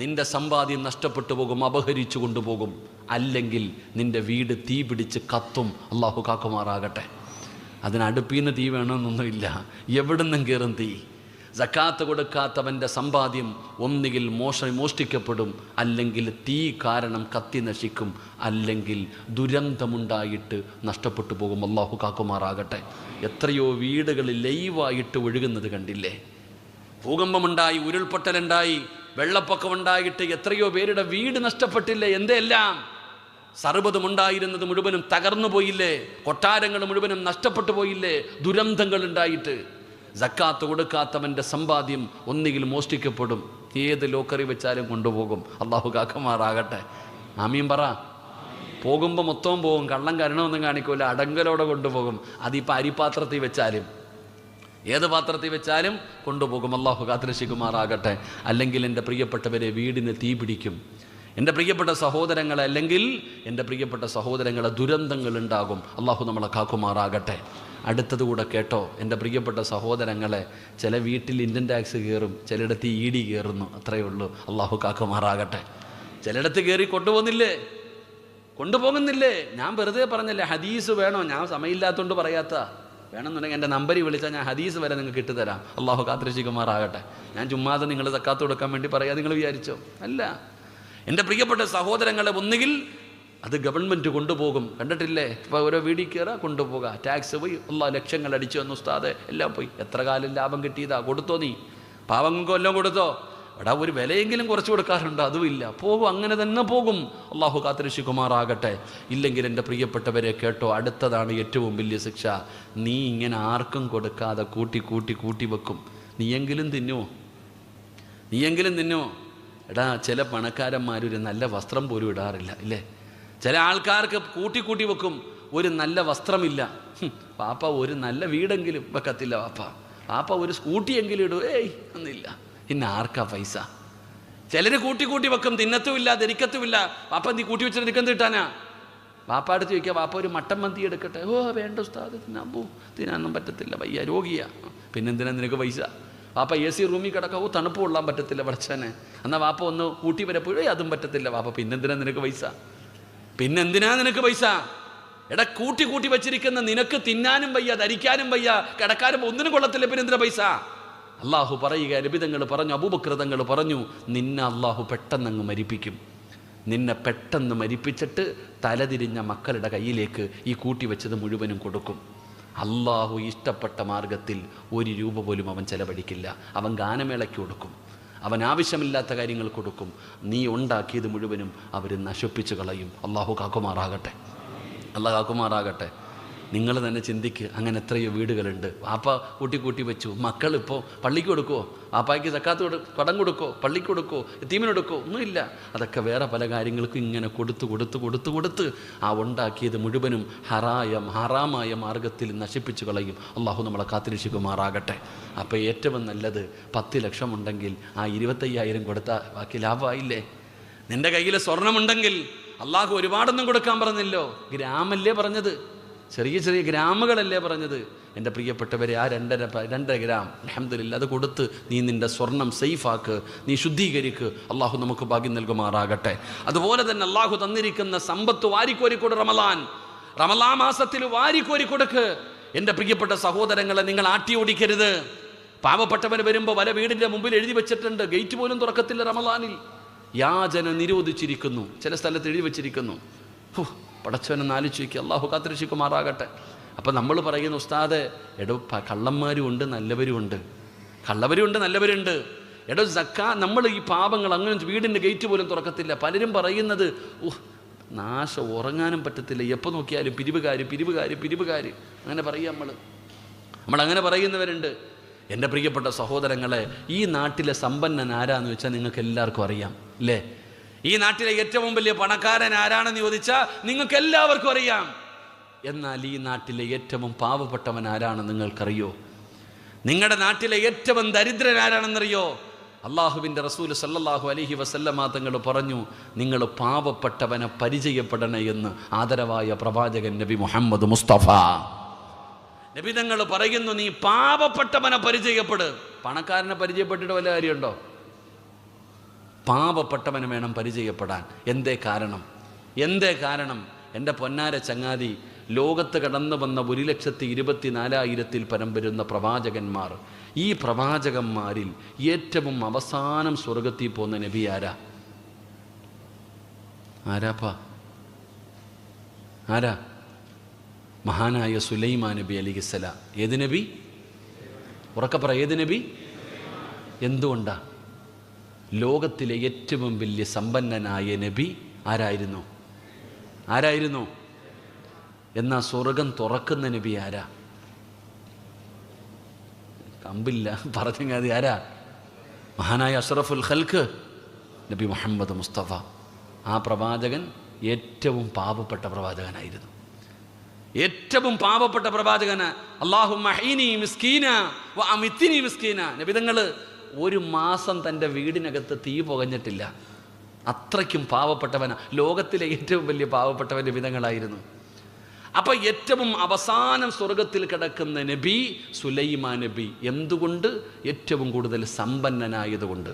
നിന്റെ സമ്പാദ്യം നഷ്ടപ്പെട്ടു പോകും, അപഹരിച്ചു കൊണ്ടുപോകും. അല്ലെങ്കിൽ നിന്റെ വീട് തീ പിടിച്ച് കത്തും. അള്ളാഹു കാക്കുമാറാകട്ടെ. അതിനടുപ്പിന്ന് തീ വേണമെന്നൊന്നുമില്ല, എവിടുന്നും കയറും തീ. സക്കാത്ത് കൊടുക്കാത്തവൻ്റെ സമ്പാദ്യം ഒന്നുകിൽ മോഷ്ടിക്കപ്പെടും, അല്ലെങ്കിൽ തീ കാരണം കത്തി നശിക്കും, അല്ലെങ്കിൽ ദുരന്തമുണ്ടായിട്ട് നഷ്ടപ്പെട്ടു പോകും. അള്ളാഹു കാക്കുമാറാകട്ടെ. എത്രയോ വീടുകളിൽ ലൈവായിട്ട് ഒഴുകുന്നത് കണ്ടില്ലേ? ഭൂകമ്പമുണ്ടായി, ഉരുൾപൊട്ടലുണ്ടായി, വെള്ളപ്പൊക്കമുണ്ടായിട്ട് എത്രയോ പേരുടെ വീട് നഷ്ടപ്പെട്ടില്ലേ? എന്തെല്ലാം സർവ്വതുമുണ്ടായിരുന്നത് മുഴുവനും തകർന്നു പോയില്ലേ? കൊട്ടാരങ്ങൾ മുഴുവനും നഷ്ടപ്പെട്ടു പോയില്ലേ? ദുരന്തങ്ങൾ ഉണ്ടായിട്ട്. സക്കാത്ത് കൊടുക്കാത്തവൻ്റെ സമ്പാദ്യം ഒന്നുകിൽ മോഷ്ടിക്കപ്പെടും, ഏത് ലോക്കറി വെച്ചാലും കൊണ്ടുപോകും. അള്ളാഹു കാക്കുമാറാകട്ടെ. ആമീൻ പറ. പോകുമ്പോൾ മൊത്തവും പോകും, കള്ളം കരണമൊന്നും കാണിക്കൂല, അടങ്കലോടെ കൊണ്ടുപോകും. അതിപ്പോൾ അരിപാത്രത്തിൽ വെച്ചാലും ഏത് പാത്രത്തിൽ വെച്ചാലും കൊണ്ടുപോകും. അള്ളാഹു കാത്തിരക്ഷിക്കുമാറാകട്ടെ. അല്ലെങ്കിൽ എൻ്റെ പ്രിയപ്പെട്ടവരെ, വീടിന് തീ പിടിക്കും. എൻ്റെ പ്രിയപ്പെട്ട സഹോദരങ്ങളെ, അല്ലെങ്കിൽ എൻ്റെ പ്രിയപ്പെട്ട സഹോദരങ്ങളെ, ദുരന്തങ്ങൾ ഉണ്ടാകും. അള്ളാഹു നമ്മളെ കാക്കുമാറാകട്ടെ. അടുത്തത് കൂടെ കേട്ടോ എൻ്റെ പ്രിയപ്പെട്ട സഹോദരങ്ങളെ. ചില വീട്ടിൽ ഇൻകം ടാക്സ് കയറും, ചിലയിടത്ത് ED കയറുന്നു, അത്രയേ ഉള്ളൂ. അള്ളാഹു കാക്കുമാറാകട്ടെ. ചിലയിടത്ത് കയറി കൊണ്ടുപോകുന്നില്ലേ? ഞാൻ വെറുതെ പറഞ്ഞല്ലേ, ഹദീസ് വേണോ? ഞാൻ സമയമില്ലാത്തതുകൊണ്ട് പറയാത്ത. വേണമെന്നുണ്ടെങ്കിൽ എൻ്റെ നമ്പറിൽ വിളിച്ചാൽ ഞാൻ ഹദീസ് വരെ നിങ്ങൾക്ക് ഇട്ടുതരാം. അള്ളാഹു കാത്തിരക്ഷിക്കുമാറാകട്ടെ. ഞാൻ ചുമ്മാതെ നിങ്ങൾ സക്കാത്ത് കൊടുക്കാൻ വേണ്ടി പറയാം നിങ്ങൾ വിചാരിച്ചോ? അല്ല. എൻ്റെ പ്രിയപ്പെട്ട സഹോദരങ്ങളെ, ഒന്നുകിൽ അത് ഗവൺമെൻറ് കൊണ്ടുപോകും. കണ്ടിട്ടില്ലേ? ഇപ്പോൾ ഓരോ വീടിൽ കയറാൻ കൊണ്ടുപോകുക, ടാക്സ് പോയി, ലക്ഷങ്ങൾ അടിച്ചു വന്നു ഉസ്താദ്, എല്ലാം പോയി. എത്ര കാലം ലാഭം കിട്ടിയതാ? കൊടുത്തോ? നീ പാവങ്ങൾക്ക് എല്ലാം കൊടുത്തോ? എടാ, ഒരു വിലയെങ്കിലും കുറച്ച് കൊടുക്കാറുണ്ടോ? അതുമില്ല. പോകും, അങ്ങനെ തന്നെ പോകും. അള്ളാഹു കാത്തിരക്ഷിക്കുമാറാകട്ടെ. ഇല്ലെങ്കിൽ എൻ്റെ പ്രിയപ്പെട്ടവരെ കേട്ടോ, അടുത്തതാണ് ഏറ്റവും വലിയ ശിക്ഷ. നീ ഇങ്ങനെ ആർക്കും കൊടുക്കാതെ കൂട്ടി വെക്കും. നീയെങ്കിലും തിന്നുമോ? എടാ, ചില പണക്കാരന്മാരൊരു നല്ല വസ്ത്രം പോലും ഇടാറില്ല, ഇല്ലേ? ചില ആൾക്കാർക്ക് കൂട്ടി വെക്കും, ഒരു നല്ല വസ്ത്രമില്ല. പാപ്പ ഒരു നല്ല വീടെങ്കിലും വെക്കത്തില്ല. പാപ്പ ഒരു സ്കൂട്ടിയെങ്കിലും ഇടും. ഒന്നുമില്ല. പിന്നെ ആർക്കാ പൈസ? ചിലർ കൂട്ടി വെക്കും, തിന്നത്തുമില്ല, ധരിക്കത്തുമില്ല. പാപ്പ നീ കൂട്ടി വെച്ചിട്ട് നിൽക്കാൻ കിട്ടാനാ? പാപ്പ അടുത്ത് ചോദിക്കുക, പാപ്പ ഒരു മട്ടൻ മന്തി എടുക്കട്ടെ. വേണ്ട ഉസ്താദ്, തിന്നാനൊന്നും പറ്റത്തില്ല, വയ്യ, രോഗിയാ. പിന്നെന്തിനാ നിനക്ക് പൈസ? പാപ്പ AC റൂമിൽ കിടക്കാവോ, തണുപ്പ് കൊള്ളാൻ പറ്റത്തില്ല പഠിച്ചനെ. എന്നാൽ വാപ്പ ഒന്ന് കൂട്ടി വരപ്പോഴേ അതും പറ്റത്തില്ല. വാപ്പ പിന്നെന്തിനാ നിനക്ക് പൈസ? എടാ, കൂട്ടി വെച്ചിരിക്കുന്ന നിനക്ക് തിന്നാനും വയ്യ, ധരിക്കാനും വയ്യ, കിടക്കാനും ഒന്നിനും കൊള്ളത്തില്ല, പിന്നെ എന്തിനാ പൈസ? അള്ളാഹു പറയുക, നബി തങ്ങൾ പറഞ്ഞു, അബൂബക്കർ തങ്ങൾ പറഞ്ഞു, നിന്നെ അള്ളാഹു പെട്ടെന്നങ്ങ് മരിപ്പിക്കും. നിന്നെ പെട്ടെന്ന് മരിപ്പിച്ചിട്ട് തലതിരിഞ്ഞ മക്കളുടെ കയ്യിലേക്ക് ഈ കൂട്ടിവെച്ചത് മുഴുവനും കൊടുക്കും. അള്ളാഹു ഇഷ്ടപ്പെട്ട മാർഗത്തിൽ 1 രൂപ പോലും അവൻ ചെലവഴിക്കില്ല. അവൻ ഗാനമേളയ്ക്ക് കൊടുക്കും, അവൻ ആവശ്യമില്ലാത്ത കാര്യങ്ങൾ കൊടുക്കും. നീ ഉണ്ടാക്കിയത് മുഴുവനും അവർ നശിപ്പിച്ചു കളയും. അള്ളാഹു കാക്കുമാറാകട്ടെ, അള്ളാഹു കാക്കുമാറാകട്ടെ. നിങ്ങൾ തന്നെ ചിന്തിക്ക്, അങ്ങനെ എത്രയോ വീടുകളുണ്ട്. വാപ്പ കൂട്ടി വെച്ചു, മക്കളിപ്പോൾ പള്ളിക്ക് കൊടുക്കുമോ? വാപ്പായ്ക്ക് സക്കാത്ത് കടം കൊടുക്കോ? പള്ളിക്ക് കൊടുക്കോ? യതീമിനെടുക്കോ? ഒന്നുമില്ല. അതൊക്കെ വേറെ പല കാര്യങ്ങൾക്കും ഇങ്ങനെ കൊടുത്ത് ആ ഉണ്ടാക്കിയത് മുഴുവനും ഹറാമായ മാർഗത്തിൽ നശിപ്പിച്ചു കളയും. അള്ളാഹു നമ്മളെ കാത്തിരക്ഷിക്കുമാറാകട്ടെ. അപ്പോൾ ഏറ്റവും നല്ലത് 10 ലക്ഷം ഉണ്ടെങ്കിൽ ആ 25,000 കൊടുത്താൽ ബാക്കി ലാഭമായില്ലേ? നിൻ്റെ കയ്യിൽ സ്വർണമുണ്ടെങ്കിൽ അള്ളാഹു ഒരുപാടൊന്നും കൊടുക്കാൻ പറഞ്ഞല്ലോ, ഗ്രാമല്ലേ പറഞ്ഞത്, ചെറിയ ഗ്രാമുകളല്ലേ പറഞ്ഞത്. എൻ്റെ പ്രിയപ്പെട്ടവരെ, ആ 2.5 ഗ്രാം അൽഹംദുലില്ലാ അത് കൊടുത്ത് നീ നിൻ്റെ സ്വർണം സേഫാക്ക്, നീ ശുദ്ധീകരിക്ക്. അള്ളാഹു നമുക്ക് ഭാഗ്യം നൽകുമാറാകട്ടെ. അതുപോലെ തന്നെ അള്ളാഹു തന്നിരിക്കുന്ന സമ്പത്ത് വാരിക്കോരിക്കൊടു. റമളാൻ മാസത്തിൽ വാരിക്കോരിക്കൊടുക്ക്. എൻ്റെ പ്രിയപ്പെട്ട സഹോദരങ്ങളെ, നിങ്ങൾ ആട്ടി ഓടിക്കരുത്. പാവപ്പെട്ടവന് വരുമ്പോൾ വല വീടിൻ്റെ മുമ്പിൽ എഴുതി വെച്ചിട്ടുണ്ട്, ഗേറ്റ് പോലും തുറക്കത്തില്ല. റമളാനിൽ യാചന നിരോധിച്ചിരിക്കുന്നു, ചില സ്ഥലത്ത് എഴുതി വെച്ചിരിക്കുന്നു. പടച്ചവനെന്ന് ആലോചിക്കുക. അള്ളാഹു കാത്തിരക്ഷിക്കുമാറാകട്ടെ. അപ്പം നമ്മൾ പറയുന്ന ഉസ്താദ്, എടോ കള്ളന്മാരും ഉണ്ട് നല്ലവരുമുണ്ട്, നല്ലവരുണ്ട്. എടോ നമ്മൾ ഈ പാപങ്ങൾ അങ്ങനെ വീടിൻ്റെ ഗേറ്റ് പോലും തുറക്കത്തില്ല. പലരും പറയുന്നത് നാശം, ഉറങ്ങാനും പറ്റത്തില്ല, എപ്പോൾ നോക്കിയാലും പിരിവുകാർ അങ്ങനെ പറയും. നമ്മളങ്ങനെ പറയുന്നവരുണ്ട്. എൻ്റെ പ്രിയപ്പെട്ട സഹോദരങ്ങളെ, ഈ നാട്ടിലെ സമ്പന്നൻ ആരാന്ന് വെച്ചാൽ നിങ്ങൾക്ക് എല്ലാവർക്കും അറിയാം അല്ലേ? ഈ നാട്ടിലെ ഏറ്റവും വലിയ പണക്കാരൻ ആരാണെന്ന് ചോദിച്ചാൽ നിങ്ങൾക്ക് എല്ലാവർക്കും അറിയാം. എന്നാൽ ഈ നാട്ടിലെ ഏറ്റവും പാവപ്പെട്ടവൻ ആരാണെന്ന് നിങ്ങൾക്കറിയോ? നിങ്ങളുടെ നാട്ടിലെ ഏറ്റവും ദരിദ്രൻ ആരാണെന്നറിയോ? അള്ളാഹുവിൻ്റെ റസൂൽ സല്ലല്ലാഹു അലൈഹി വസല്ലമ തങ്ങൾ പറഞ്ഞു, നിങ്ങൾ പാവപ്പെട്ടവനെ പരിചയപ്പെടണേ എന്ന് ആദരവായ പ്രവാചകൻ നബി മുഹമ്മദ് മുസ്തഫ. നബി തങ്ങൾ പറയുന്നു, നീ പാവപ്പെട്ടവനെ പരിചയപ്പെട്. പണക്കാരനെ പരിചയപ്പെട്ടിട്ട് വല്ല കാര്യമുണ്ടോ? പാവപ്പെട്ടവന് വേണം പരിചയപ്പെടാൻ. എന്തേ കാരണം? എൻ്റെ പൊന്നാര ചങ്ങാതി, ലോകത്ത് കടന്നു വന്ന 1,24,000 പരം വരുന്ന പ്രവാചകന്മാർ, ഈ പ്രവാചകന്മാരിൽ ഏറ്റവും അവസാനം സ്വർഗത്തിൽ പോകുന്ന നബി ആരാ? മഹാനായ സുലൈമാൻ നബി അലൈഹിസ്സലാം. ഏത് നബി? ഉറക്കപ്പറ, ഏത് നബി? എന്തുകൊണ്ടാ? ലോകത്തിലെ ഏറ്റവും വലിയ സമ്പന്നനായ നബി ആരായിരുന്നു? എന്നാ സ്വർഗം തുറക്കുന്ന നബി ആരാ? കമ്പില്ല പറഞ്ഞാൽ ആരാ? മഹാനായ അഷ്റഫുൽ ഖൽഖ് നബി മുഹമ്മദ് മുസ്തഫ. ആ പ്രവാചകൻ ഏറ്റവും പാവപ്പെട്ട പ്രവാചകനായിരുന്നു. അല്ലാഹുമ്മ ഹീനി മിസ്കീന വ അമിത്നി മിസ്കീന. നബി തങ്ങൾ 1 മാസം തൻ്റെ വീടിനകത്ത് തീ പുകഞ്ഞിട്ടില്ല. അത്രയ്ക്കും പാവപ്പെട്ടവനാ. ലോകത്തിലെ ഏറ്റവും വലിയ പാവപ്പെട്ടവൻ നബിതങ്ങളായിരുന്നു. അപ്പം ഏറ്റവും അവസാനം സ്വർഗത്തിൽ കിടക്കുന്ന നബി സുലൈമാൻ നബി. എന്തുകൊണ്ട്? ഏറ്റവും കൂടുതൽ സമ്പന്നനായതുകൊണ്ട്.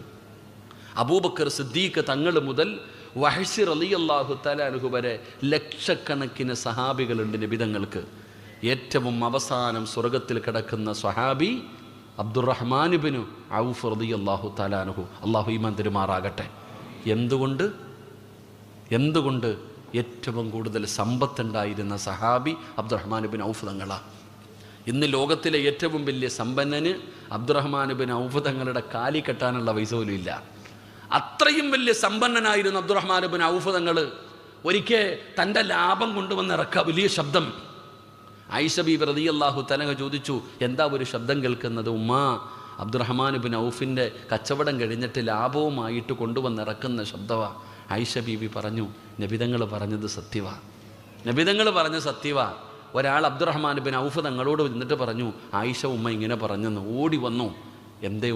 അബൂബക്കർ സിദ്ദീഖ് തങ്ങൾ മുതൽ വഹ്ശി റളിയല്ലാഹു തആല അൻഹു വരെ ലക്ഷക്കണക്കിന് സഹാബികളുണ്ട് നബിതങ്ങൾക്ക്. ഏറ്റവും അവസാനം സ്വർഗത്തിൽ കിടക്കുന്ന സ്വഹാബി അബ്ദുറഹ്മാൻ ഇബ്നു ഔഫ് റളിയല്ലാഹു തആല അൻഹു. അല്ലാഹു ഈമാൻ തരുമാറാകട്ടെ. എന്തുകൊണ്ട്? ഏറ്റവും കൂടുതൽ സമ്പത്തുണ്ടായിരുന്ന സഹാബി അബ്ദുറഹ്മാൻ ഇബ്നു ഔഫ് തങ്ങളാണ്. ഇന്ന് ലോകത്തിലെ ഏറ്റവും വലിയ സമ്പന്നന് അബ്ദുറഹ്മാൻ ഇബ്നു ഔഫ് തങ്ങളുടെ കാലി കെട്ടാനുള്ള പൈസ പോലും ഇല്ല. അത്രയും വലിയ സമ്പന്നനായിരുന്നു അബ്ദുറഹ്മാൻ ഇബ്നു ഔഫ് തങ്ങൾ. ഒരിക്കൽ തൻ്റെ ലാഭം കൊണ്ടുവന്നിറക്കുക വലിയ ശബ്ദം. ആയിഷ ബീബി റളിയല്ലാഹു തആല ചോദിച്ചു, എന്താ ഒരു ശബ്ദം കേൾക്കുന്നത്? ഉമ്മാ, അബ്ദുറഹ്മാൻ ഇബ്നു ഔഫിൻ്റെ കച്ചവടം കഴിഞ്ഞിട്ട് ലാഭവുമായിട്ട് കൊണ്ടുവന്നിറക്കുന്ന ശബ്ദമാണ്. ആയിഷ ബീബി പറഞ്ഞു, നബിതങ്ങൾ പറഞ്ഞത് സത്യവാ. ഒരാൾ അബ്ദുറഹ്മാൻ ഇബ്നു ഔഫ് തങ്ങളോട് എന്നിട്ട് പറഞ്ഞു, ആയിഷ ഉമ്മ ഇങ്ങനെ പറഞ്ഞെന്ന്. ഓടി വന്നു. എന്തേ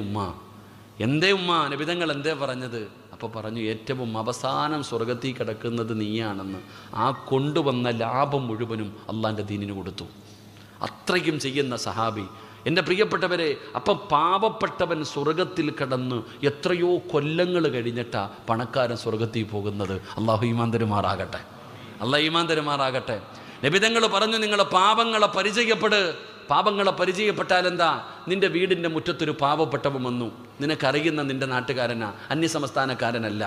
ഉമ്മ നബിതങ്ങൾ എന്തേ പറഞ്ഞത്? അപ്പോൾ പറഞ്ഞു, ഏറ്റവും അവസാനം സ്വർഗത്തിൽ കിടക്കുന്നത് നീയാണെന്ന്. ആ കൊണ്ടുവന്ന ലാഭം മുഴുവനും അള്ളാൻ്റെ ദീനിന് കൊടുത്തു. അത്രയ്ക്കും ചെയ്യുന്ന സഹാബി. എൻ്റെ പ്രിയപ്പെട്ടവരെ, അപ്പം പാവപ്പെട്ടവൻ സ്വർഗത്തിൽ കിടന്ന് എത്രയോ കൊല്ലങ്ങൾ കഴിഞ്ഞിട്ടാ പണക്കാരൻ സ്വർഗത്തിൽ പോകുന്നത്. അള്ളാഹു ഈമാൻ തരുമാറാകട്ടെ. നബിതങ്ങൾ പറഞ്ഞു, നിങ്ങൾ പാവങ്ങളെ പരിചയപ്പെട്ടാൽ എന്താ? നിൻ്റെ വീടിൻ്റെ മുറ്റത്തൊരു പാവപ്പെട്ടവൻ വന്നു, നിനക്കറിയുന്ന നിൻ്റെ നാട്ടുകാരനാ, അന്യസംസ്ഥാനക്കാരനല്ല.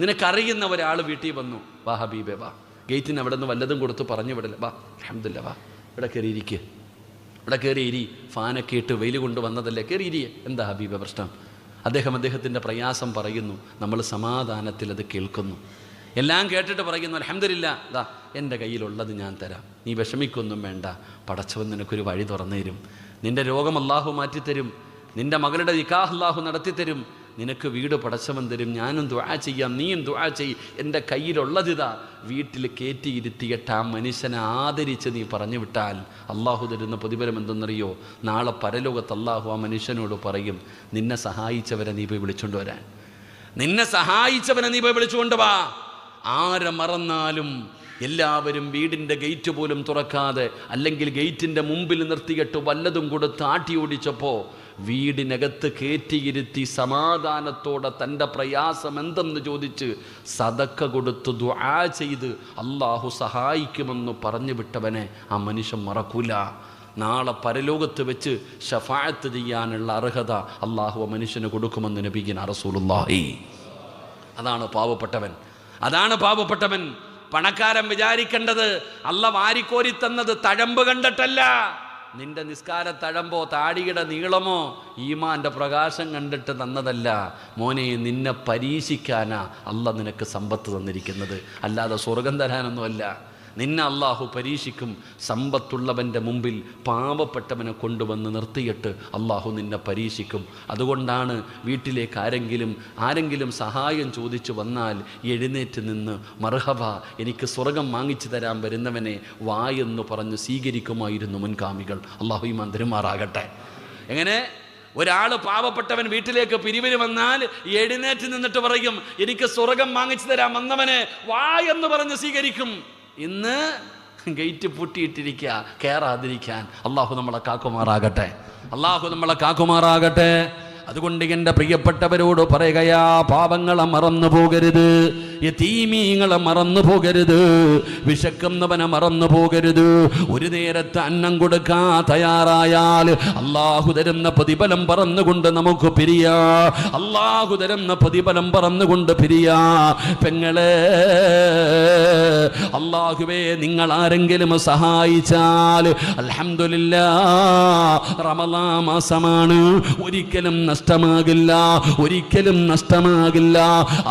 നിനക്കറിയുന്ന ഒരാൾ വീട്ടിൽ വന്നു, വാ ഹബീബേ വാ, ഗേറ്റിന് അവിടെ നിന്ന് വല്ലതും കൊടുത്ത് പറഞ്ഞു വിടില്ല, വാ അൽഹംദുലില്ലാ വാ ഇവിടെ കയറിയിരിക്കുക, ഇവിടെ കയറിയിരി, ഫാനൊക്കെ ഇട്ട് വെയിൽ കൊണ്ട് വന്നതല്ലേ, കയറിയിരിയെ, എന്താ ഹബീബേ പ്രശ്നം? അദ്ദേഹത്തിൻ്റെ പ്രയാസം പറയുന്നു. നമ്മൾ സമാധാനത്തിൽ അത് കേൾക്കുന്നു. എല്ലാം കേട്ടിട്ട് പറയുന്നു, അൽഹംദുലില്ലാ ദാ എൻ്റെ കയ്യിലുള്ളത് ഞാൻ തരാം, നീ വിഷമിക്കൊന്നും വേണ്ട, പടച്ചവൻ നിനക്കൊരു വഴി തുറന്നു തരും, നിൻ്റെ രോഗം അല്ലാഹു മാറ്റിത്തരും, നിൻ്റെ മകളുടെ നിക്കാഹ് അല്ലാഹു നടത്തിത്തരും, നിനക്ക് വീട് പടച്ചവൻ തരും, ഞാനും ദുആ ചെയ്യാം, നീയും ദുആ ചെയ്യ്, എൻ്റെ കയ്യിലുള്ളതിതാ. വീട്ടിൽ കയറ്റിയിരുത്തിയിട്ട് ആ മനുഷ്യനെ ആദരിച്ച് നീ പറഞ്ഞു വിട്ടാൽ അള്ളാഹു തരുന്ന പ്രതിഫലം എന്തെന്നറിയോ? നാളെ പരലോകത്ത് അള്ളാഹു ആ മനുഷ്യനോട് പറയും, നിന്നെ സഹായിച്ചവരെ നീ പോയി വിളിച്ചുകൊണ്ട് വരാൻ, നിന്നെ സഹായിച്ചവനെ നീ പോയി വിളിച്ചുകൊണ്ട് വാ. ആരെ മറന്നാലും എല്ലാവരും വീടിൻ്റെ ഗേറ്റ് പോലും തുറക്കാതെ, അല്ലെങ്കിൽ ഗേറ്റിൻ്റെ മുമ്പിൽ നിർത്തിയിട്ട് വല്ലതും കൊടുത്ത് ആട്ടി ഓടിച്ചപ്പോൾ വീടിനകത്ത് കയറ്റിയിരുത്തി സമാധാനത്തോടെ തൻ്റെ പ്രയാസം എന്തെന്ന് ചോദിച്ച് സദക്ക കൊടുത്ത് ദുആ ചെയ്ത് അള്ളാഹു സഹായിക്കുമെന്ന് പറഞ്ഞു വിട്ടവനെ ആ മനുഷ്യൻ മറക്കൂല. നാളെ പരലോകത്ത് വെച്ച് ശഫാഅത്ത് ചെയ്യാനുള്ള അർഹത അള്ളാഹു ആ മനുഷ്യന് കൊടുക്കുമെന്ന് നബിയിന റസൂലുള്ളാഹി. അതാണ് പാവപ്പെട്ടവൻ, അതാണ് പാവപ്പെട്ടവൻ. പണക്കാരൻ വിചാരിക്കേണ്ടത് അല്ല വാരിക്കോരി തന്നത് തഴമ്പ് കണ്ടിട്ടല്ല, നിന്റെ നിസ്കാര തഴമ്പോ താടിയുടെ നീളമോ ഈമാൻ്റെ പ്രകാശം കണ്ടിട്ട് തന്നതല്ല മോനെ, നിന്നെ പരീക്ഷിക്കാനാ അല്ല നിനക്ക് സമ്പത്ത് തന്നിരിക്കുന്നത്, അല്ലാതെ സ്വർഗം തരാനൊന്നുമല്ല. നിന്നെ അള്ളാഹു പരീക്ഷിക്കും. സമ്പത്തുള്ളവൻ്റെ മുമ്പിൽ പാവപ്പെട്ടവനെ കൊണ്ടുവന്ന് നിർത്തിയിട്ട് അള്ളാഹു നിന്നെ പരീക്ഷിക്കും. അതുകൊണ്ടാണ് വീട്ടിലേക്ക് ആരെങ്കിലും സഹായം ചോദിച്ചു വന്നാൽ എഴുന്നേറ്റ് നിന്ന് മർഹബ, എനിക്ക് സ്വർഗം വാങ്ങിച്ചു തരാൻ വരുന്നവനെ വായെന്ന് പറഞ്ഞ് സ്വീകരിക്കുമായിരുന്നു മുൻകാമികൾ. അള്ളാഹു ഈമാൻ തരുമാറാകട്ടെ. എങ്ങനെ ഒരാൾ പാവപ്പെട്ടവൻ വീട്ടിലേക്ക് പിരിവിന് വന്നാൽ എഴുന്നേറ്റ് നിന്നിട്ട് പറയും, എനിക്ക് സ്വർഗം വാങ്ങിച്ചു തരാൻ വന്നവനെ വായെന്ന് പറഞ്ഞ് സ്വീകരിക്കും. ഇന്ന് ഗേറ്റ് പൂട്ടിയിട്ടിരിക്കുക, കയറാതിരിക്കാൻ. അള്ളാഹു നമ്മളെ കാക്കുമാറാകട്ടെ, അള്ളാഹു നമ്മളെ കാക്കുമാറാകട്ടെ. അതുകൊണ്ട് എൻ്റെ പ്രിയപ്പെട്ടവരോട് പറയുകയാ, പാപങ്ങളെ മറന്നു പോകരുത്, യതീമീങ്ങളെ മറന്നു പോകരുത്, വിശക്കുന്നവനെ മറന്നു പോകരുത്. ഒരു നേരത്തെ അന്നം കൊടുക്കാൻ തയ്യാറായാൽ അള്ളാഹു തരുന്ന പ്രതിഫലം പറന്നുകൊണ്ട് നമുക്ക് പിരിയാ, അള്ളാഹു തരുന്ന പ്രതിഫലം പറന്നുകൊണ്ട് പിരിയാ. പെങ്ങളെ, അള്ളാഹുവേ നിങ്ങൾ ആരെങ്കിലും സഹായിച്ചാൽ അൽഹംദുലില്ലാഹ്, റമളാൻ മാസമാണ്, ഒരിക്കലും നഷ്ടമാകില്ല, ഒരിക്കലും നഷ്ടമാകില്ല.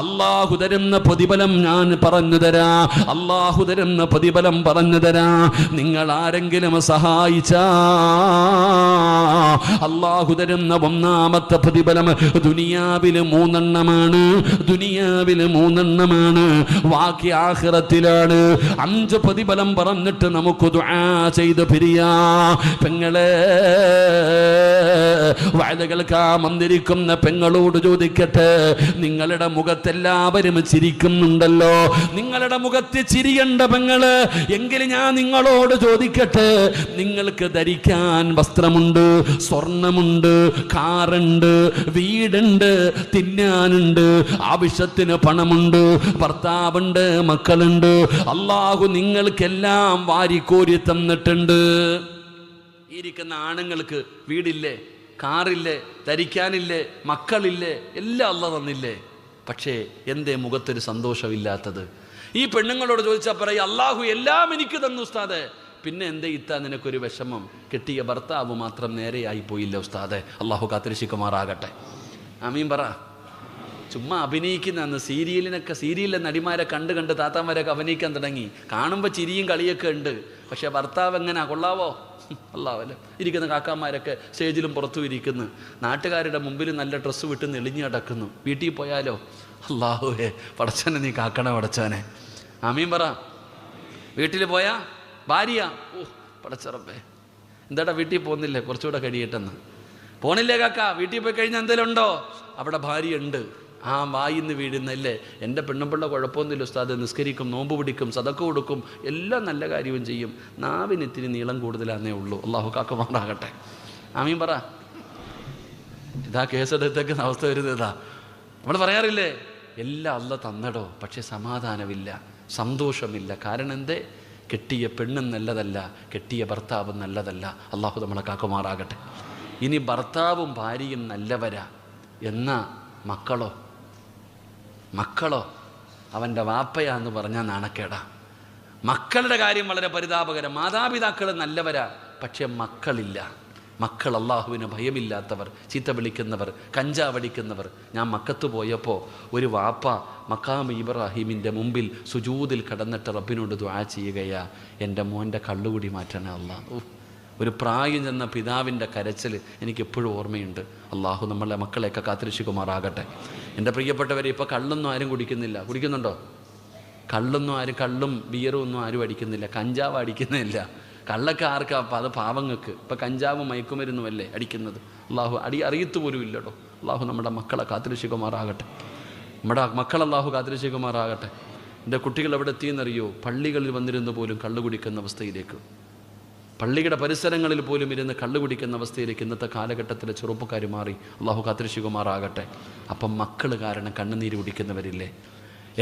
അള്ളാഹു തരുന്ന പ്രതിഫലം ഞാൻ പറഞ്ഞു തരാ, അള്ളാഹു തരുന്ന പ്രതിഫലം പറഞ്ഞു തരാ. നിങ്ങൾ ആരെങ്കിലും സഹായിച്ചാ അള്ളാഹു തരുന്ന ഒന്നാമത്തെ പ്രതിഫലം ദുനിയാവിൽ 3 എണ്ണമാണ്, ദുനിയാവിൽ 3 എണ്ണമാണ്, ബാക്കി ആഖിറത്തിലാണ്. 5 പ്രതിഫലം പറഞ്ഞിട്ട് നമുക്ക് ദുആ ചെയ്ത് പിരിയാ. പെങ്ങളെ, വഅദകൾക്കാ മന്ദിരിക്കുന്ന പെങ്ങളോട് ചോദിക്കട്ടെ, നിങ്ങളുടെ മുഖത്തെല്ലാവരും ചിരിക്കുന്നുണ്ടല്ലോ, നിങ്ങളുടെ മുഖത്ത് ചിരിയണ്ട പെങ്ങള്, എങ്കിൽ ഞാൻ നിങ്ങളോട് ചോദിക്കട്ടെ, നിങ്ങൾക്ക് ധരിക്കാൻ വസ്ത്രമുണ്ട്, സ്വർണമുണ്ട്, കാറുണ്ട്, വീടുണ്ട്, തിന്നാനുണ്ട്, ആവശ്യത്തിന് പണമുണ്ട്, ഭർത്താവുണ്ട്, മക്കളുണ്ട്, അള്ളാഹു നിങ്ങൾക്കെല്ലാം വാരിക്കോരി തന്നിട്ടുണ്ട്. ഇരിക്കുന്ന ആണുങ്ങൾക്ക് വീടില്ലേ, കാറില്ലേ, ധരിക്കാനില്ലേ, മക്കളില്ലേ, എല്ലാം അള്ളാഹ് തന്നില്ലേ? പക്ഷേ എന്തേ മുഖത്തൊരു സന്തോഷമില്ലാത്തത്? ഈ പെണ്ണുങ്ങളോട് ചോദിച്ചാൽ പറയും, അള്ളാഹു എല്ലാം എനിക്ക് തന്നു ഉസ്താദെ, പിന്നെ എന്തേ ഇത്താ നിനക്കൊരു വിഷമം? കെട്ടിയ ഭർത്താവ് മാത്രം നേരെയായി പോയില്ല ഉസ്താദെ. അള്ളാഹു കാത്തിരക്ഷിക്കുമാറാകട്ടെ. ആമീൻ പറ. ചുമ്മാ അഭിനയിക്കുന്ന സീരിയലിലെ നടിമാരെ കണ്ട് താത്താമാരൊക്കെ അഭിനയിക്കാൻ തുടങ്ങി. കാണുമ്പോൾ ചിരിയും കളിയൊക്കെ ഉണ്ട്, പക്ഷെ ഭർത്താവ് എങ്ങനെയാ? കൊള്ളാവോ? അല്ലാവല്ലോ. ഇരിക്കുന്ന കാക്കാമാരൊക്കെ സ്റ്റേജിലും പുറത്തും ഇരിക്കുന്നു, നാട്ടുകാരുടെ മുമ്പിൽ നല്ല ഡ്രസ്സ് വിട്ട് നെളിഞ്ഞ് കിടക്കുന്നു. വീട്ടിൽ പോയാലോ? അല്ലാഹുവേ പടച്ചനെ നീ കാക്കണ പടച്ചനെ. ആമീൻ പറ. വീട്ടിൽ പോയാ ഭാര്യ, ഓ പടച്ചറപ്പേ, എന്താടാ വീട്ടിൽ പോകുന്നില്ലേ, കുറച്ചുകൂടെ കഴിയട്ടെന്ന്. പോണില്ലേ കാക്ക? വീട്ടിൽ പോയി കഴിഞ്ഞാൽ എന്തെങ്കിലും ഉണ്ടോ? അവിടെ ഭാര്യ ഉണ്ട്. ആ വായിന്ന് വീഴുന്നല്ലേ, എൻ്റെ പെണ്ണുമ്പിള്ള കുഴപ്പമൊന്നുമില്ല ഉസ്താദ്, നിസ്കരിക്കും, നോമ്പ് പിടിക്കും, സദക്ക കൊടുക്കും, എല്ലാം നല്ല കാര്യവും ചെയ്യും, നാവിന് ഇത്തിരി നീളം കൂടുതലാന്നേ ഉള്ളൂ. അള്ളാഹു കാക്കുമാറാകട്ടെ. ആമീൻ പറ. ഇതാ കേസെടുത്തേക്കുന്ന അവസ്ഥ വരുന്നതാ. നമ്മൾ പറയാറില്ലേ, എല്ലാം അല്ല തന്നടോ, പക്ഷെ സമാധാനമില്ല, സന്തോഷമില്ല. കാരണം എന്തേ? കെട്ടിയ പെണ്ണും നല്ലതല്ല, കെട്ടിയ ഭർത്താവും നല്ലതല്ല. അള്ളാഹു നമ്മളെ കാക്കുമാറാകട്ടെ. ഇനി ഭർത്താവും ഭാര്യയും നല്ലവരാ, എന്നാ മക്കളോ അവൻ്റെ വാപ്പയാന്ന് പറഞ്ഞാൽ നാണക്കേടാ. മക്കളുടെ കാര്യം വളരെ പരിതാപകരം. മാതാപിതാക്കൾ നല്ലവരാ, പക്ഷെ മക്കളില്ല. മക്കൾ അള്ളാഹുവിന് ഭയമില്ലാത്തവർ, ചീത്ത വിളിക്കുന്നവർ, കഞ്ചാവടിക്കുന്നവർ. ഞാൻ മക്കത്ത് പോയപ്പോൾ ഒരു വാപ്പ മഖാം ഇബ്രാഹിമിൻ്റെ മുമ്പിൽ സുജൂദിൽ കിടന്നിട്ട് റബ്ബിനോട് ദുആ ചെയ്യുകയാ, എൻ്റെ മോൻ്റെ കള്ളുകുടി മാറ്റണേ അല്ലാഹ്. ഒരു പ്രായം ചെന്ന പിതാവിൻ്റെ കരച്ചിൽ എനിക്കെപ്പോഴും ഓർമ്മയുണ്ട്. അള്ളാഹു നമ്മളെ മക്കളെയൊക്കെ കാത്തിരക്ഷിക്കുമാറാകട്ടെ. എൻ്റെ പ്രിയപ്പെട്ടവരെ, ഇപ്പോൾ കള്ളൊന്നും ആരും കുടിക്കുന്നില്ല. കുടിക്കുന്നുണ്ടോ? കള്ളും ബിയറും ഒന്നും ആരും അടിക്കുന്നില്ല. കഞ്ചാവ് അടിക്കുന്നില്ല. കള്ളൊക്കെ ആർക്കാ? അപ്പം അത് പാവങ്ങൾക്ക്. ഇപ്പം കഞ്ചാവും മയക്കുമരുന്നുമല്ലേ അടിക്കുന്നത്. അള്ളാഹു അറിയത്തു പോലും ഇല്ലടോ. അള്ളാഹു നമ്മുടെ മക്കളെ കാത്തിരക്ഷിക്കുമാറാകട്ടെ. നമ്മുടെ മക്കൾ അള്ളാഹു കാത്തിരക്ഷിക്കുമാറാകട്ടെ. എൻ്റെ കുട്ടികൾ എവിടെ എത്തിയെന്നറിയോ? പള്ളികളിൽ വന്നിരുന്ന് പോലും കള്ളു കുടിക്കുന്ന അവസ്ഥയിലേക്ക്, പള്ളിയുടെ പരിസരങ്ങളിൽ പോലും ഇരുന്ന് കള്ളു കുടിക്കുന്ന അവസ്ഥയിലേക്ക് ഇന്നത്തെ കാലഘട്ടത്തിലെ ചെറുപ്പക്കാർ മാറി. അള്ളാഹു കാത്തിരക്ഷിക്കുമാറാകട്ടെ. അപ്പം മക്കൾ കാരണം കണ്ണുനീര് കുടിക്കുന്നവരില്ലേ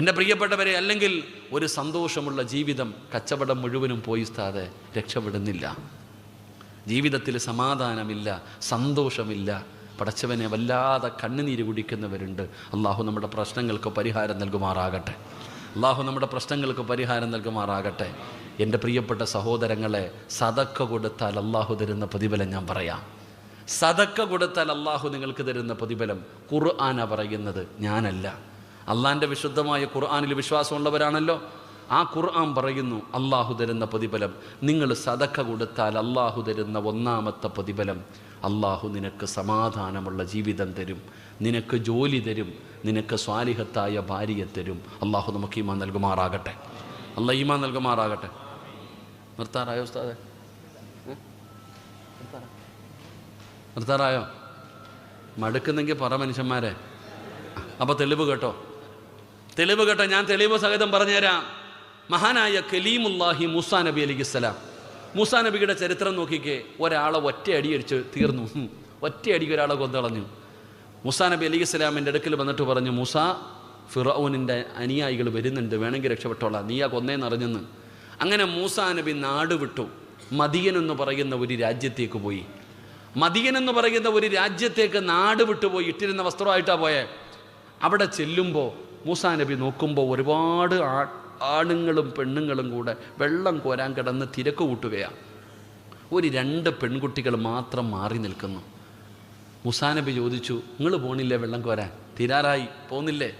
എൻ്റെ പ്രിയപ്പെട്ടവരെ? അല്ലെങ്കിൽ ഒരു സന്തോഷമുള്ള ജീവിതം കച്ചവടം മുഴുവനും പോയി സ്ഥാതെ രക്ഷപ്പെടുന്നില്ല. ജീവിതത്തിൽ സമാധാനമില്ല, സന്തോഷമില്ല. പടച്ചവനെ വല്ലാതെ കണ്ണുനീര് കുടിക്കുന്നവരുണ്ട്. അള്ളാഹു നമ്മുടെ പ്രശ്നങ്ങൾക്ക് പരിഹാരം നൽകുമാറാകട്ടെ. അള്ളാഹു നമ്മുടെ പ്രശ്നങ്ങൾക്ക് പരിഹാരം നൽകുമാറാകട്ടെ. എൻ്റെ പ്രിയപ്പെട്ട സഹോദരങ്ങളെ, സദക്ക കൊടുത്താൽ അള്ളാഹു തരുന്ന പ്രതിഫലം ഞാൻ പറയാം. സദക്ക കൊടുത്താൽ അള്ളാഹു നിങ്ങൾക്ക് തരുന്ന പ്രതിഫലം ഖുർആനാ പറയുന്നത്, ഞാനല്ല. അള്ളാഹിൻ്റെ വിശുദ്ധമായ ഖുർആനിൽ വിശ്വാസമുള്ളവരാണല്ലോ. ആ ഖുർആൻ പറയുന്നു അള്ളാഹു തരുന്ന പ്രതിഫലം. നിങ്ങൾ സദക്ക കൊടുത്താൽ അള്ളാഹു തരുന്ന ഒന്നാമത്തെ പ്രതിഫലം, അള്ളാഹു നിനക്ക് സമാധാനമുള്ള ജീവിതം തരും, നിനക്ക് ജോലി തരും, നിനക്ക് സ്വാലിഹത്തായ ഭാര്യയെ തരും. അള്ളാഹു നമുക്ക് ഈമാൻ നൽകുമാറാകട്ടെ. അള്ളാഹ് ഈമാൻ നൽകുമാറാകട്ടെ. നിർത്താറായോ ഉസ്താദേ? നിർത്താറായോ? മടുക്കുന്നെങ്കിൽ പറ മനുഷ്യന്മാരെ. അപ്പോൾ തെളിവ് കേട്ടോ. ഞാൻ തെളിവ് സഹിതം പറഞ്ഞുതരാം. മഹാനായ കലീമുല്ലാഹി മൂസാ നബി അലൈഹിസ്സലാം, മൂസാ നബിയുടെ ചരിത്രം നോക്കിക്കേ. ഒരാളെ ഒറ്റയടി അടിച്ച് തീർന്നു. ഒറ്റയടിക്ക് ഒരാളെ കൊന്നളഞ്ഞു. മൂസാ നബി അലൈഹിസ്സലാമിൻ്റെ അടുക്കൽ വന്നിട്ട് പറഞ്ഞു, മൂസാ, ഫിറഔനിൻ്റെ അനുയായികൾ വരുന്നുണ്ട്, വേണമെങ്കിൽ രക്ഷപ്പെട്ടോളാം, നീയാ കൊന്നേന്നറിഞ്ഞെന്ന്. അങ്ങനെ മൂസാ നബി നാട് വിട്ടു. മദിയൻ എന്ന് പറയുന്ന ഒരു രാജ്യത്തേക്ക് പോയി. മദിയൻ എന്ന് പറയുന്ന ഒരു രാജ്യത്തേക്ക് നാട് വിട്ടുപോയി. ഇട്ടിരുന്ന വസ്ത്രമായിട്ടാണ് പോയെ. അവിടെ ചെല്ലുമ്പോൾ മൂസാ നബി നോക്കുമ്പോൾ ഒരുപാട് ആണുങ്ങളും പെണ്ണുങ്ങളും കൂടെ വെള്ളം കോരാൻ കിടന്ന് തിരക്ക് കൂട്ടുകയാണ്. ഒരു 2 പെൺകുട്ടികൾ മാത്രം മാറി നിൽക്കുന്നു. മൂസാ നബി ചോദിച്ചു, നിങ്ങൾ പോണില്ലേ വെള്ളം കോരാൻ? തീരാറായി, പോകുന്നില്ലേ?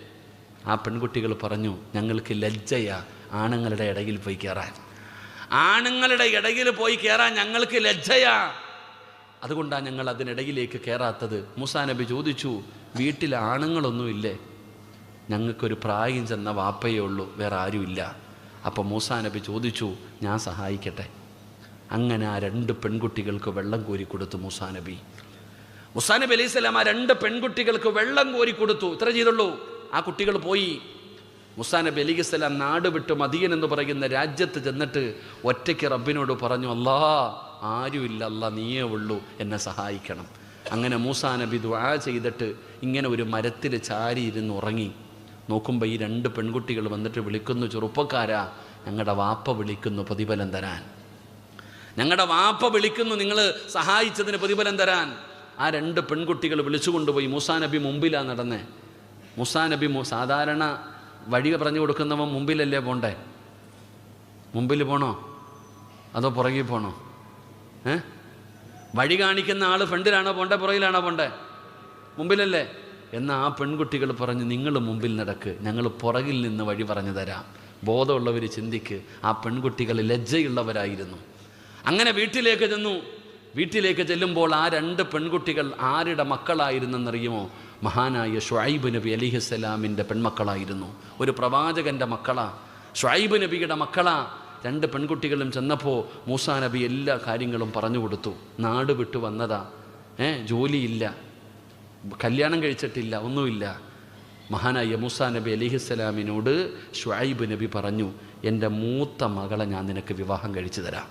ആ പെൺകുട്ടികൾ പറഞ്ഞു, ഞങ്ങൾക്ക് ലജ്ജയാ ആണുങ്ങളുടെ ഇടയിൽ പോയി കയറാൻ. ആണുങ്ങളുടെ ഇടയിൽ പോയി കയറാൻ ഞങ്ങൾക്ക് ലജ്ജയാ. അതുകൊണ്ടാണ് ഞങ്ങൾ അതിനിടയിലേക്ക് കയറാത്തത്. മൂസാ നബി ചോദിച്ചു, വീട്ടിൽ ആണുങ്ങളൊന്നുമില്ലേ? ഞങ്ങൾക്കൊരു പ്രായം ചെന്ന വാപ്പയേ ഉള്ളൂ, വേറെ ആരുമില്ല. അപ്പോൾ മൂസാ നബി ചോദിച്ചു, ഞാൻ സഹായിക്കട്ടെ. അങ്ങനെ ആ 2 പെൺകുട്ടികൾക്ക് വെള്ളം കോരി കൊടുത്തു മൂസാ നബി. മൂസാ നബി അലൈഹി സ്വലാം ആ 2 പെൺകുട്ടികൾക്ക് വെള്ളം കോരി കൊടുത്തു. ഇത്ര ചെയ്തുള്ളൂ. ആ കുട്ടികൾ പോയി. മൂസാ നബി അലൈഹി സ്വലാം നാട് വിട്ട് മദിയൻ എന്ന് പറയുന്ന രാജ്യത്ത് ചെന്നിട്ട് ഒറ്റയ്ക്ക് റബ്ബിനോട് പറഞ്ഞു, അല്ലാ, ആരുമില്ല, അല്ലാ നീയേ ഉള്ളൂ, എന്നെ സഹായിക്കണം. അങ്ങനെ മൂസാ നബി ദുആ ചെയ്തിട്ട് ഇങ്ങനെ ഒരു മരത്തിൽ ചാരി ഇരുന്ന് ഉറങ്ങി. നോക്കുമ്പോൾ ഈ 2 പെൺകുട്ടികൾ വന്നിട്ട് വിളിക്കുന്നു, ചെറുപ്പക്കാരാ, ഞങ്ങളുടെ വാപ്പ വിളിക്കുന്നു പ്രതിഫലം തരാൻ. ഞങ്ങളുടെ വാപ്പ വിളിക്കുന്നു നിങ്ങൾ സഹായിച്ചതിന് പ്രതിഫലം തരാൻ. ആ 2 പെൺകുട്ടികൾ വിളിച്ചുകൊണ്ടുപോയി. മൂസാ നബി മുമ്പിലാണ് നടന്നേ. മൂസാ നബി സാധാരണ വഴി പറഞ്ഞു കൊടുക്കുന്നവൻ മുമ്പിലല്ലേ പോണ്ടേ? മുമ്പിൽ പോണോ അതോ പുറകിൽ പോണോ? വഴി കാണിക്കുന്ന ആൾ ഫ്രണ്ടിലാണോ പോണ്ടേ, പുറകിലാണോ പോണ്ടേ? മുമ്പിലല്ലേ? എന്നാൽ ആ പെൺകുട്ടികൾ പറഞ്ഞു, നിങ്ങൾ മുമ്പിൽ നടക്ക്, ഞങ്ങൾ പുറകിൽ നിന്ന് വഴി പറഞ്ഞു തരാം. ബോധമുള്ളവർ ചിന്തിക്ക്. ആ പെൺകുട്ടികൾ ലജ്ജയുള്ളവരായിരുന്നു. അങ്ങനെ വീട്ടിലേക്ക് ചെന്നു. വീട്ടിലേക്ക് ചെല്ലുമ്പോൾ ആ 2 പെൺകുട്ടികൾ ആരുടെ മക്കളായിരുന്നെന്നറിയുമോ? മഹാനായ ഷുഐബ് നബി അലൈഹിസ്സലാമിൻ്റെ പെൺമക്കളായിരുന്നു. ഒരു പ്രവാചകൻ്റെ മക്കളാ, ഷുഐബ് നബിയുടെ മക്കളാ. 2 പെൺകുട്ടികളും ചെന്നപ്പോൾ മൂസാ നബി എല്ലാ കാര്യങ്ങളും പറഞ്ഞു കൊടുത്തു. നാട് വിട്ടു വന്നതാ, ജോലിയില്ല, കല്യാണം കഴിച്ചിട്ടില്ല, ഒന്നുമില്ല. മഹാനായ മൂസാ നബി അലൈഹിസ്സലാമിനോട് ഷുഐബ് നബി പറഞ്ഞു, എൻ്റെ മൂത്ത മകളെ ഞാൻ നിനക്ക് വിവാഹം കഴിച്ചു തരാം.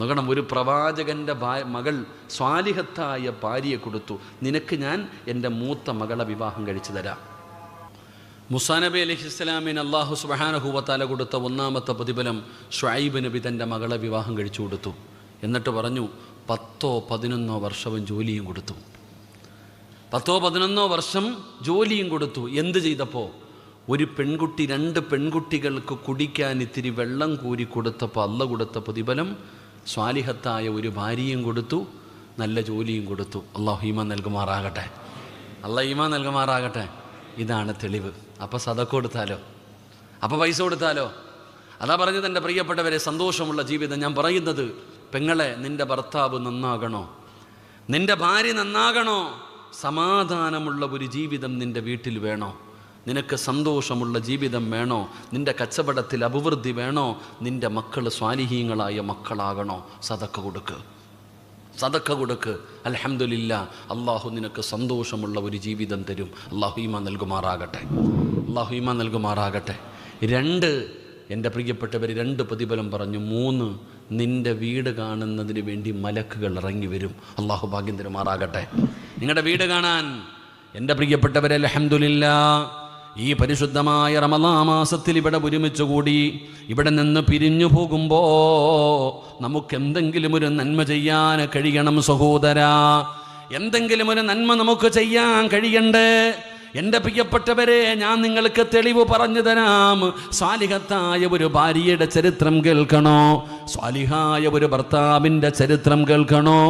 നോക്കണം, ഒരു പ്രവാചകൻ്റെ മകൾ സ്വാലിഹത്തായ ഭാര്യയെ കൊടുത്തു. നിനക്ക് ഞാൻ എൻ്റെ മൂത്ത മകളെ വിവാഹം കഴിച്ചു തരാം. മൂസാ നബി അലൈഹിസ്സലാമിന് അല്ലാഹു സുബ്ഹാനഹു വ തആല കൊടുത്ത ഒന്നാമത്തെ പ്രതിഫലം ഷുഐബ് നബി തൻ്റെ മകളെ വിവാഹം കഴിച്ചു കൊടുത്തു. എന്നിട്ട് പറഞ്ഞു, 10-11 വർഷവും ജോലിയും കൊടുത്തു. 10-11 വർഷം ജോലിയും കൊടുത്തു. എന്ത് ചെയ്തപ്പോൾ? ഒരു പെൺകുട്ടി 2 പെൺകുട്ടികൾക്ക് കുടിക്കാൻ ഇത്തിരി വെള്ളം കോരി കൊടുത്തപ്പോൾ അള്ള കൊടുത്ത പ്രതിഫലം സ്വാലിഹത്തായ ഒരു ഭാര്യയും കൊടുത്തു, നല്ല ജോലിയും കൊടുത്തു. അള്ളാഹു ഈമാൻ നൽകുമാറാകട്ടെ, അള്ളാഹു ഈമാൻ നൽകുമാറാകട്ടെ. ഇതാണ് തെളിവ്. അപ്പോൾ സദഖ കൊടുത്താലോ, അപ്പോൾ പൈസ കൊടുത്താലോ? അതാ പറഞ്ഞത് എൻ്റെ പ്രിയപ്പെട്ടവരെ, സന്തോഷമുള്ള ജീവിതം. ഞാൻ പറയുന്നത്, പെങ്ങളെ, നിൻ്റെ ഭർത്താവ് നന്നാകണോ, നിൻ്റെ ഭാര്യ നന്നാകണോ, സമാധാനമുള്ള ഒരു ജീവിതം നിൻ്റെ വീട്ടിൽ വേണോ, നിനക്ക് സന്തോഷമുള്ള ജീവിതം വേണോ, നിൻ്റെ കച്ചവടത്തിൽ അഭിവൃദ്ധി വേണോ, നിൻ്റെ മക്കൾ സ്വാലിഹീങ്ങളായ മക്കളാകണോ, സദഖ കൊടുക്ക്, സദഖ കൊടുക്ക്. അൽഹംദുലില്ലാ, അള്ളാഹു നിനക്ക് സന്തോഷമുള്ള ഒരു ജീവിതം തരും. അള്ളാഹു ഈമാൻ നൽകുമാറാകട്ടെ, അള്ളാഹു ഈമാൻ നൽകുമാറാകട്ടെ. 2, എൻ്റെ പ്രിയപ്പെട്ടവർ, 2 പ്രതിഫലം പറഞ്ഞു. 3, നിൻ്റെ വീട് കാണുന്നതിന് വേണ്ടി മലക്കുകൾ ഇറങ്ങി വരും. അള്ളാഹു ഭാഗ്യം തരുമാറാകട്ടെ. നിങ്ങളുടെ വീട് കാണാൻ എൻ്റെ പ്രിയപ്പെട്ടവരെ, അൽഹംദുലില്ലാ, ഈ പരിശുദ്ധമായ റമളാൻ മാസത്തിൽ ഇവിടെ ഒരുമിച്ച് കൂടി ഇവിടെ നിന്ന് പിരിഞ്ഞു പോകുമ്പോൾ നമുക്കെന്തെങ്കിലും ഒരു നന്മ ചെയ്യാൻ കഴിയണം സഹോദരാ. എന്തെങ്കിലും ഒരു നന്മ നമുക്ക് ചെയ്യാൻ കഴിയണ്ടേ? എൻ്റെ പ്രിയപ്പെട്ടവരെ, ഞാൻ നിങ്ങൾക്ക് തെളിവ് പറഞ്ഞു തരാം. സ്വാലിഹത്തായ ഒരു ഭാര്യയുടെ ചരിത്രം കേൾക്കണോ? സ്വാലിഹായ ഒരു ഭർത്താവിൻ്റെ ചരിത്രം കേൾക്കണോ?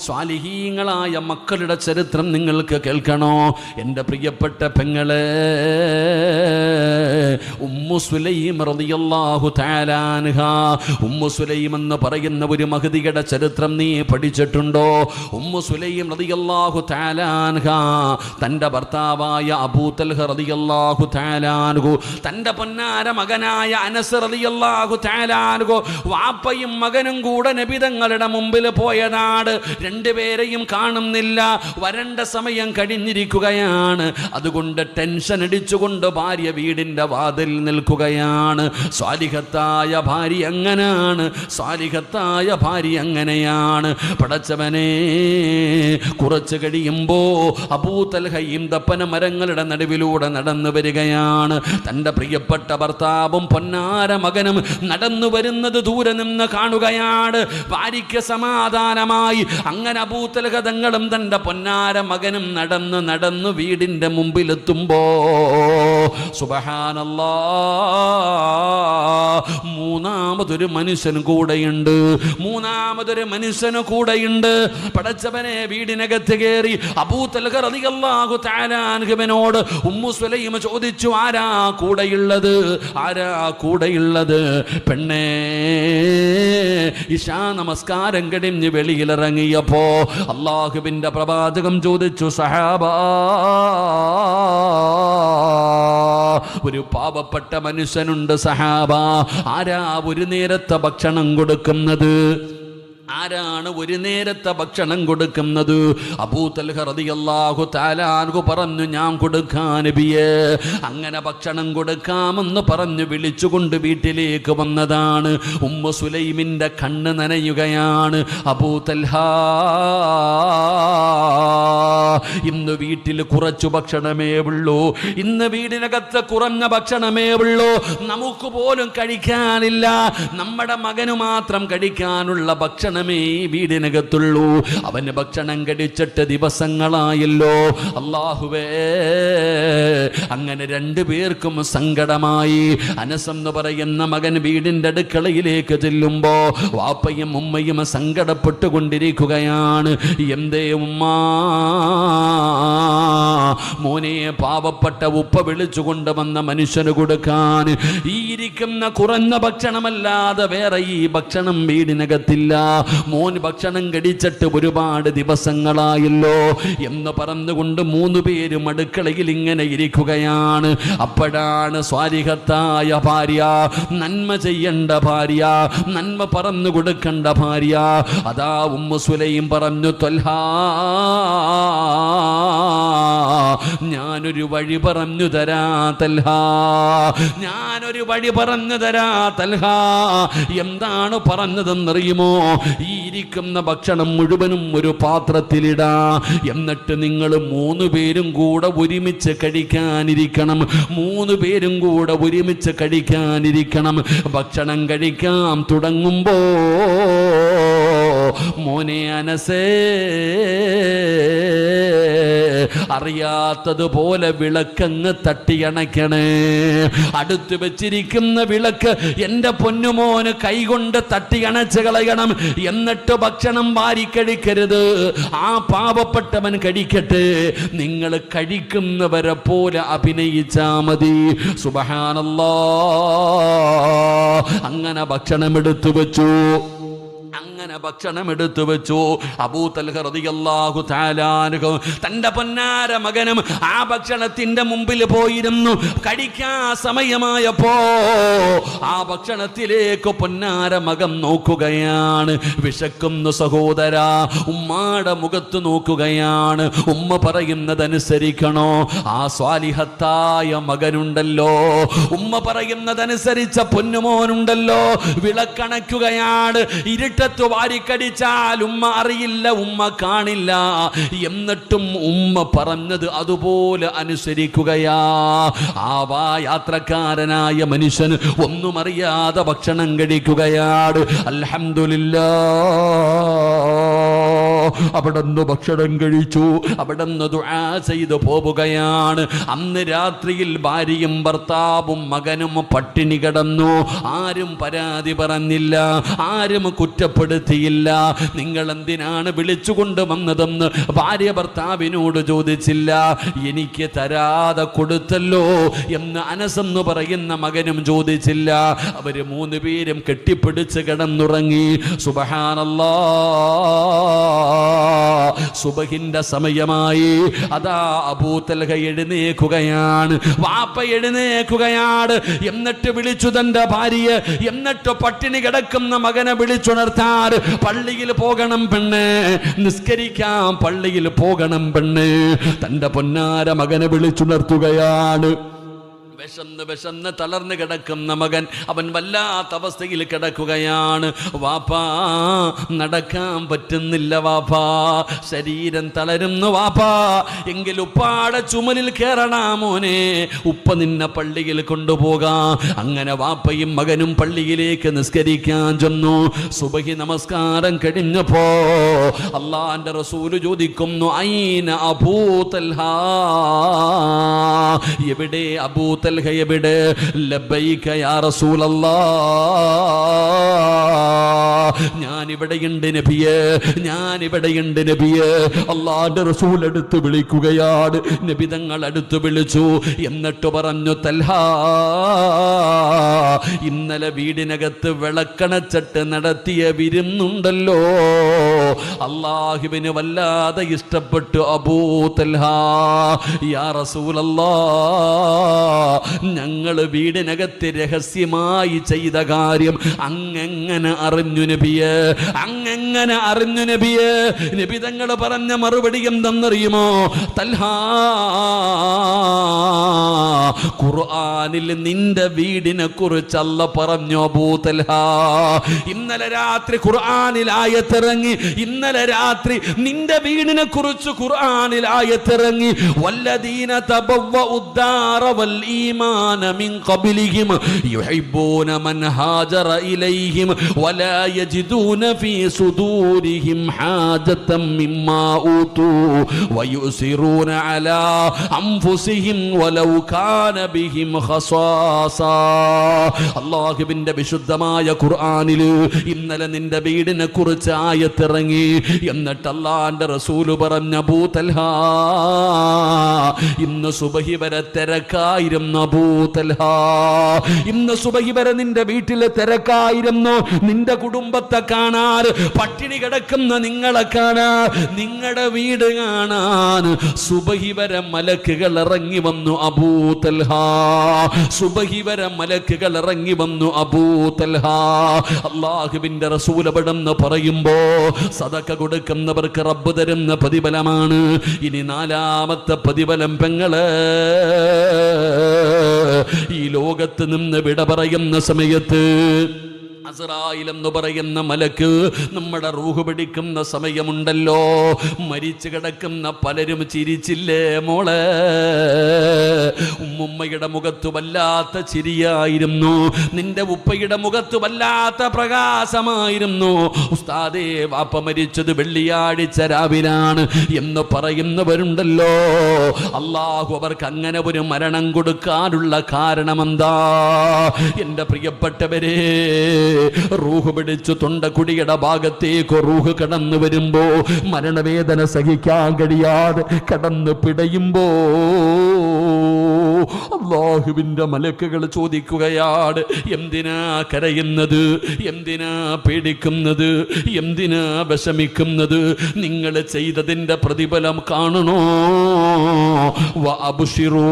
സ്വാലിഹീങ്ങളായ മക്കളുടെ ചരിത്രം നിങ്ങൾക്ക് കേൾക്കണോ? എൻ്റെ പ്രിയപ്പെട്ട പെങ്ങളെ, ഉമ്മു സുലൈം റളിയല്ലാഹു തആല അൻഹാ, ഉമ്മു സുലൈം എന്ന് പറയുന്ന ഒരു മഹദിയുടെ ചരിത്രം നീ പഠിച്ചിട്ടുണ്ടോ? ഉമ്മു സുലൈം റളിയല്ലാഹു തആല അൻഹാ തൻ്റെ ഭർത്താവായ അബൂ തൽഹ റളിയല്ലാഹു തആല അൻഹു, തൻ്റെ പൊന്നാര മകനായ അനസ് റളിയല്ലാഹു തആല അൻഹു, വാപ്പയും മകനും കൂടെ നബി തങ്ങളുടെ മുമ്പിൽ പോയതാണ്. 2 പേരെയും കാണുന്നില്ല. വരണ്ട സമയം കഴിഞ്ഞിരിക്കുകയാണ്. അതുകൊണ്ട് ടെൻഷൻ അടിച്ചുകൊണ്ട് ഭാര്യ വീടിൻ്റെ വാതിൽ നിൽക്കുകയാണ്. സ്വാലിഹത്തായ ഭാര്യ അങ്ങനാണ്, സ്വാലിഹത്തായ ഭാര്യ അങ്ങനെയാണ്. പടച്ചവനെ, കുറച്ച് കഴിയുമ്പോ അബൂ തൽഹ ഈന്തപ്പന മരങ്ങളുടെ നടുവിലൂടെ നടന്നു വരികയാണ്. തൻ്റെ പ്രിയപ്പെട്ട ഭർത്താവും പൊന്നാര മകനും നടന്നു വരുന്നത് ദൂരെ നിന്ന് കാണുകയാണ്. ഭാര്യയ്ക്ക് സമാധാനമായി. അങ്ങനെ അബൂ തൽഹ തങ്ങളും തൻ്റെ പൊന്നാര മകനും നടന്ന് വീടിൻ്റെ മുമ്പിലെത്തുമ്പോ സുബ്ഹാനല്ലാഹ്, മൂന്നാമതൊരു മനുഷ്യൻ കൂടെയുണ്ട്. പടച്ചവനെ, വീടിനകത്ത് കയറി അബൂ തൽഹ റളിയല്ലാഹു തആല അൻഹുവിനോട് ഉമ്മു സുലൈം ചോദിച്ചു, ആരാ കൂടെയുള്ളത്? പെണ്ണേ, ഇശാ നമസ്കാരം കഴിഞ്ഞ് വെളിയിലിറങ്ങിയപ്പോ അല്ലാഹുവിന്റെ പ്രവാചകം ചോദിച്ചു, സഹാബാ, ഒരു പാവപ്പെട്ട മനുഷ്യനുണ്ട് സഹാബ, ആരാ ഒരു നേരത്തെ ഭക്ഷണം കൊടുക്കുന്നത്? ആരാണ് ഒരു നേരത്തെ ഭക്ഷണം കൊടുക്കുന്നത്? അബൂ തൽഹ റളിയല്ലാഹു തആല അൻഹു പറഞ്ഞു, ഞാൻ കൊടുക്കാൻ നബിയേ. അങ്ങനെ ഭക്ഷണം കൊടുക്കാമെന്ന് പറഞ്ഞു വിളിച്ചുകൊണ്ട് വീട്ടിലേക്ക് വന്നതാണ്. ഉമ്മു സുലൈമിന്റെ കണ്ണ് നനയുകയാണ്. അബൂ തൽഹ, ഇന്ന് വീട്ടിൽ കുറച്ചു ഭക്ഷണമേ ഉള്ളൂ, ഇന്ന് വീടിനകത്ത് കുറഞ്ഞ ഭക്ഷണമേ ഉള്ളൂ, നമുക്ക് പോലും കഴിക്കാനില്ല, നമ്മുടെ മകന് മാത്രം കഴിക്കാനുള്ള ഭക്ഷണമേ വീടിനകത്തുള്ളൂ. അവന് ഭക്ഷണം കഴിച്ചിട്ട് ദിവസങ്ങളായല്ലോ. അല്ലാഹുവേ, അങ്ങനെ 2 പേർക്കും സങ്കടമായി. അനസ് എന്ന് പറയുന്ന മകൻ വീടിന്റെ അടുക്കളയിലേക്ക് ചെല്ലുമ്പോ വാപ്പയും ഉമ്മയും സങ്കടപ്പെട്ടുകൊണ്ടിരിക്കുകയാണ്. എന്തേ ഉമ്മാ? മോനെ, പാവപ്പെട്ട ഉപ്പ വിളിച്ചു കൊണ്ടുവന്ന മനുഷ്യന് കൊടുക്കാൻ ഈ ഇരിക്കുന്ന കുറഞ്ഞ ഭക്ഷണമല്ലാതെ വേറെ ഈ ഭക്ഷണം വീടിനകത്തില്ല. മോൻ ഭക്ഷണം കഴിച്ചിട്ട് ഒരുപാട് ദിവസങ്ങളായല്ലോ എന്ന് പറഞ്ഞുകൊണ്ട് 3 പേരും അടുക്കളയിൽ ഇങ്ങനെ ഇരിക്കുകയാണ്. അപ്പോഴാണ് സ്വാലിഹത്തായ ഭാര്യ, നന്മ ചെയ്യേണ്ട ഭാര്യ, നന്മ പറഞ്ഞു കൊടുക്കേണ്ട ഭാര്യ, അതാ ഉമ്മു സുലൈം പറഞ്ഞു, ത്വൽഹാ, ഞാനൊരു വഴി പറഞ്ഞു തരാ തൽഹാ, ഞാനൊരു വഴി പറഞ്ഞു തരാ തൽഹാ. എന്താണ് പറഞ്ഞതെന്നറിയുമോ? ഈ ഇരിക്കുന്ന ഭക്ഷണം മുഴുവനും ഒരു പാത്രത്തിലിടാ, എന്നിട്ട് നിങ്ങൾ 3 പേരും കൂടെ ഒരുമിച്ച് കഴിക്കാനിരിക്കണം. 3 പേരും കൂടെ ഒരുമിച്ച് കഴിക്കാനിരിക്കണം. ഭക്ഷണം കഴിക്കാൻ തുടങ്ങുമ്പോ മോനെ അനസേ, അറിയാത്തതുപോലെ വിളക്കങ്ങ് തട്ടിയണയ്ക്കണേ. അടുത്ത് വെച്ചിരിക്കുന്ന വിളക്ക് എൻ്റെ പൊന്നുമോന് കൈകൊണ്ട് തട്ടിയണച്ച് കളയണം. എന്നിട്ട് ഭക്ഷണം വാരിക്കഴിക്കരുത്. ആ പാവപ്പെട്ടവൻ കഴിക്കട്ടെ, നിങ്ങൾ കഴിക്കുന്നവരെ പോലെ അഭിനയിച്ചാ മതി. സുബ്ഹാനല്ലാഹ്. അങ്ങനെ ഭക്ഷണം എടുത്തു വെച്ചു. അബൂ തൽഹ റളിയല്ലാഹു തആല അൻഹു തന്റെ പൊന്നാര മകനും ആ ഭക്ഷണത്തിന്റെ മുമ്പിൽ പോയിരുന്നു. കഴിക്കാൻ സമയമായപ്പോ ആ ഭക്ഷണത്തിലേക്ക് പൊന്നാര മകൻ നോക്കുകയാണ്. വിശക്കുന്നു സഹോദര. ഉമ്മാടെ മുഖത്ത് നോക്കുകയാണ്. ഉമ്മ പറയുന്നതനുസരിക്കണോ? ആ സ്വാലിഹത്തായ മകനുണ്ടല്ലോ, ഉമ്മ പറയുന്നതനുസരിച്ച പൊന്നുമോനുണ്ടല്ലോ, വിളക്കണയ്ക്കുകയാണ്. ഇരുട്ടത്ത് വാരിക്കടിച്ചാൽ ഉമ്മ അറിയില്ല, ഉമ്മ കാണില്ല. എന്നിട്ടും ഉമ്മ പറഞ്ഞത് അതുപോലെ അനുസരിക്കുകയാ. ആ യാത്രക്കാരനായ മനുഷ്യൻ ഒന്നും അറിയാതെ ഭക്ഷണം കഴിക്കുകയാണ്. അൽഹംദുലില്ലാഹ്. അവിടുന്ന് ഭക്ഷണം കഴിച്ചു. അവിടുന്ന് ദുആ ചെയ്തു പോവുകയാണ്. അന്ന് രാത്രിയിൽ ഭാര്യയും ഭർത്താവും മകനും പട്ടിണി കിടന്നു. ആരും പരാതി പറഞ്ഞില്ല, ആരും കുറ്റപ്പെടുത്തിയില്ല. നിങ്ങൾ എന്തിനാണ് വിളിച്ചുകൊണ്ട് വന്നതെന്ന് ഭാര്യ ഭർത്താവിനോട് ചോദിച്ചില്ല. എനിക്ക് തരാതെ കൊടുത്തല്ലോ എന്ന് അനസ് എന്ന് പറയുന്ന മകനും ചോദിച്ചില്ല. അവര് മൂന്ന് പേരും കെട്ടിപ്പിടിച്ച് കിടന്നുറങ്ങി. സുബ്ഹാനല്ലാഹ്. സുബഹിന്റെ സമയമായി. അതാ അബൂ തൽഹ എഴുന്നേക്കുകയാണ്. വാപ്പ എഴുന്നേക്കുകയാണ്. എന്നിട്ട് വിളിച്ചു തന്റെ ഭാര്യയെ. എന്നിട്ട് പട്ടിണി കിടക്കുന്ന മകനെ വിളിച്ചുണർത്താൻ പള്ളിയിൽ പോകണം പെണ്ണ്, നിസ്കരിക്കാൻ പള്ളിയിൽ പോകണം പെണ്ണ്. തന്റെ പൊന്നാര മകനെ വിളിച്ചുണർത്തുകയാണ്. വിശന്ന് തളർന്ന് കിടക്കുന്ന മകൻ, അവൻ വല്ലാത്ത അവസ്ഥയിൽ കിടക്കുകയാണ്. വാപ്പാ, നടക്കാൻ പറ്റുന്നില്ല വാപ്പാ, ശരീരം തളരുന്നു വാപ്പാ. എങ്കിൽ ഉപ്പാടെ ചുമലിൽ കയറണ മോനെ, ഉപ്പ നിന്നെ പള്ളിയിൽ കൊണ്ടുപോകാം. അങ്ങനെ വാപ്പയും മകനും പള്ളിയിലേക്ക് നിസ്കരിക്കാൻ ചെന്നു. സുബഹി നമസ്കാരം കഴിഞ്ഞപ്പോ അല്ലാഹുവിന്റെ റസൂല് ചോദിക്കുന്നു, ഐന അബൂ തൽഹ, എവിടെ അബൂ തൽഹ എവിടെ? ലബ്ബൈക യാ റസൂലല്ലാഹ്, ഞാനിവിടെയുണ്ട് നബിയേ, ഞാനിവിടെയുണ്ട് നബിയേ. അല്ലാഹുവിന്റെ റസൂൽ അടുത്ത് വിളിക്കുകയാണ്. നബി തങ്ങൾ അടുത്ത് വിളിച്ചു. എന്നിട്ട് പറഞ്ഞു, തൽഹ, ഇന്നലെ വീടിനകത്ത് വിളക്കണച്ചട്ട് നടത്തിയ വിരുന്നുണ്ടല്ലോ, അല്ലാഹുവിന് വല്ലാതെ ഇഷ്ടപ്പെട്ടു അബൂ തൽഹ. യാ റസൂലല്ലാഹ്, ഞങ്ങൾ വീടിനകത്ത് രഹസ്യമായി ചെയ്ത കാര്യം അങ്ങെങ്ങനെ അറിഞ്ഞു നബിയേ, അങ്ങെങ്ങനെ അറിഞ്ഞു നബിയേ? നബി തങ്ങൾ പറഞ്ഞ മറുപടി എന്തെന്നറിയുമോ? തൽഹ, ഖുർആനിൽ നിന്റെ വീടിനെ കുറിച്ച് അല്ലാഹ് പറഞ്ഞു അബൂ തൽഹ. ഇന്നലെ രാത്രി ഖുർആനിൽ ആയത്തിറങ്ങി. ഇന്നലെ രാത്രി നിന്റെ വീടിനെ കുറിച്ച് ഖുർആനിൽ ആയത്തിറങ്ങി. വല്ലദീന തബവ്വഉദ്ദാറ വൽ ഈമാന മിൻ ഖബ്ലിഹിം യുഹിബ്ബൂന മൻ ഹാജറ ഇലൈഹിം വലാ യജിദൂന ഫീ സുദൂരിഹിം ഹാജതൻ മിമ്മാ ഊതു വയുസിറൂന അലാ അൻഫുസിഹിം വലൗ കാന ബിഹിം ഖസാസ. അല്ലാഹുവിന്റെ വിശുദ്ധമായ ഖുർആനിൽ ഇന്നലെ നിന്റെ വീടിനെ കുറിച്ച് ആയത്തിറങ്ങി. എന്നിട്ട് അല്ലാഹുവിന്റെ റസൂൽ പറഞ്ഞ, അബൂ തൽഹ, ഇന്ന് സുബഹി വരെ തിരക്കായിരുന്നു അബൂ തൽഹ. ഇന്ന് സുബഹി വരെ നിന്റെ വീട്ടിലെ തിരക്കായിരുന്നു. നിന്റെ കുടുംബത്തെ കാണാൻ, പട്ടിണി കിടക്കുന്ന നിങ്ങളെ കാണാൻ, നിങ്ങളുടെ വീട് കാണാൻ സുബഹി വരെ മലക്കുകൾ ഇറങ്ങി വന്നു അബൂ തൽഹ. സുബഹി വരെ മലക്കുകൾ ഇറങ്ങി വന്നു അബൂ തൽഹ. അല്ലാഹുവിന്റെ റസൂൽ അവിടെന്ന് പറയുമ്പോ, സദഖ കൊടുക്കുന്നവർക്ക് റബ്ബ് തരുന്ന പ്രതിഫലമാണ്. ഇനി നാലാമത്തെ പ്രതിഫലം പെങ്ങള്, ഈ ലോകത്ത് നിന്ന് വിട പറയുന്ന സമയത്ത് അസ്റായിൽ എന്ന് പറയുന്ന മലക്ക് നമ്മുടെ റൂഹ് പിടിക്കുന്ന സമയമുണ്ടല്ലോ, മരിച്ചു കിടക്കുന്ന പലരും ചിരിച്ചില്ലേ മോളെ? ഉമ്മുമ്മയുടെ മുഖത്ത് വല്ലാത്ത ചിരിയായിരുന്നു, നിന്റെ ഉപ്പയുടെ മുഖത്ത് വല്ലാത്ത പ്രകാശമായിരുന്നു. ഉസ്താദേ, വാപ്പ മരിച്ചത് വെള്ളിയാഴ്ച രാവിലാണ് എന്ന് പറയുന്നവരുണ്ടല്ലോ. അല്ലാഹു അവർക്ക് അങ്ങനെ ഒരു മരണം കൊടുക്കാനുള്ള കാരണമെന്താ? എൻ്റെ പ്രിയപ്പെട്ടവരെ, റൂഹ് പിടിച്ചു തൊണ്ടക്കുടിയുടെ ഭാഗത്തേക്ക് റൂഹ് കടന്നു വരുമ്പോ, മരണവേദന സഹിക്കാൻ കഴിയാതെ കടന്നു പിടയുമ്പോ അല്ലാഹുവിൻ്റെ മലക്കുകൾ ചോദിക്കുകയാണ്, എന്തിനാ കരയുന്നത്? എന്തിനാ പേടിക്കുന്നത്? എന്തിനാ വിഷമിക്കുന്നത്? നിങ്ങൾ ചെയ്തതിൻ്റെ പ്രതിഫലം കാണണോ? വഅബ്ശിറൂ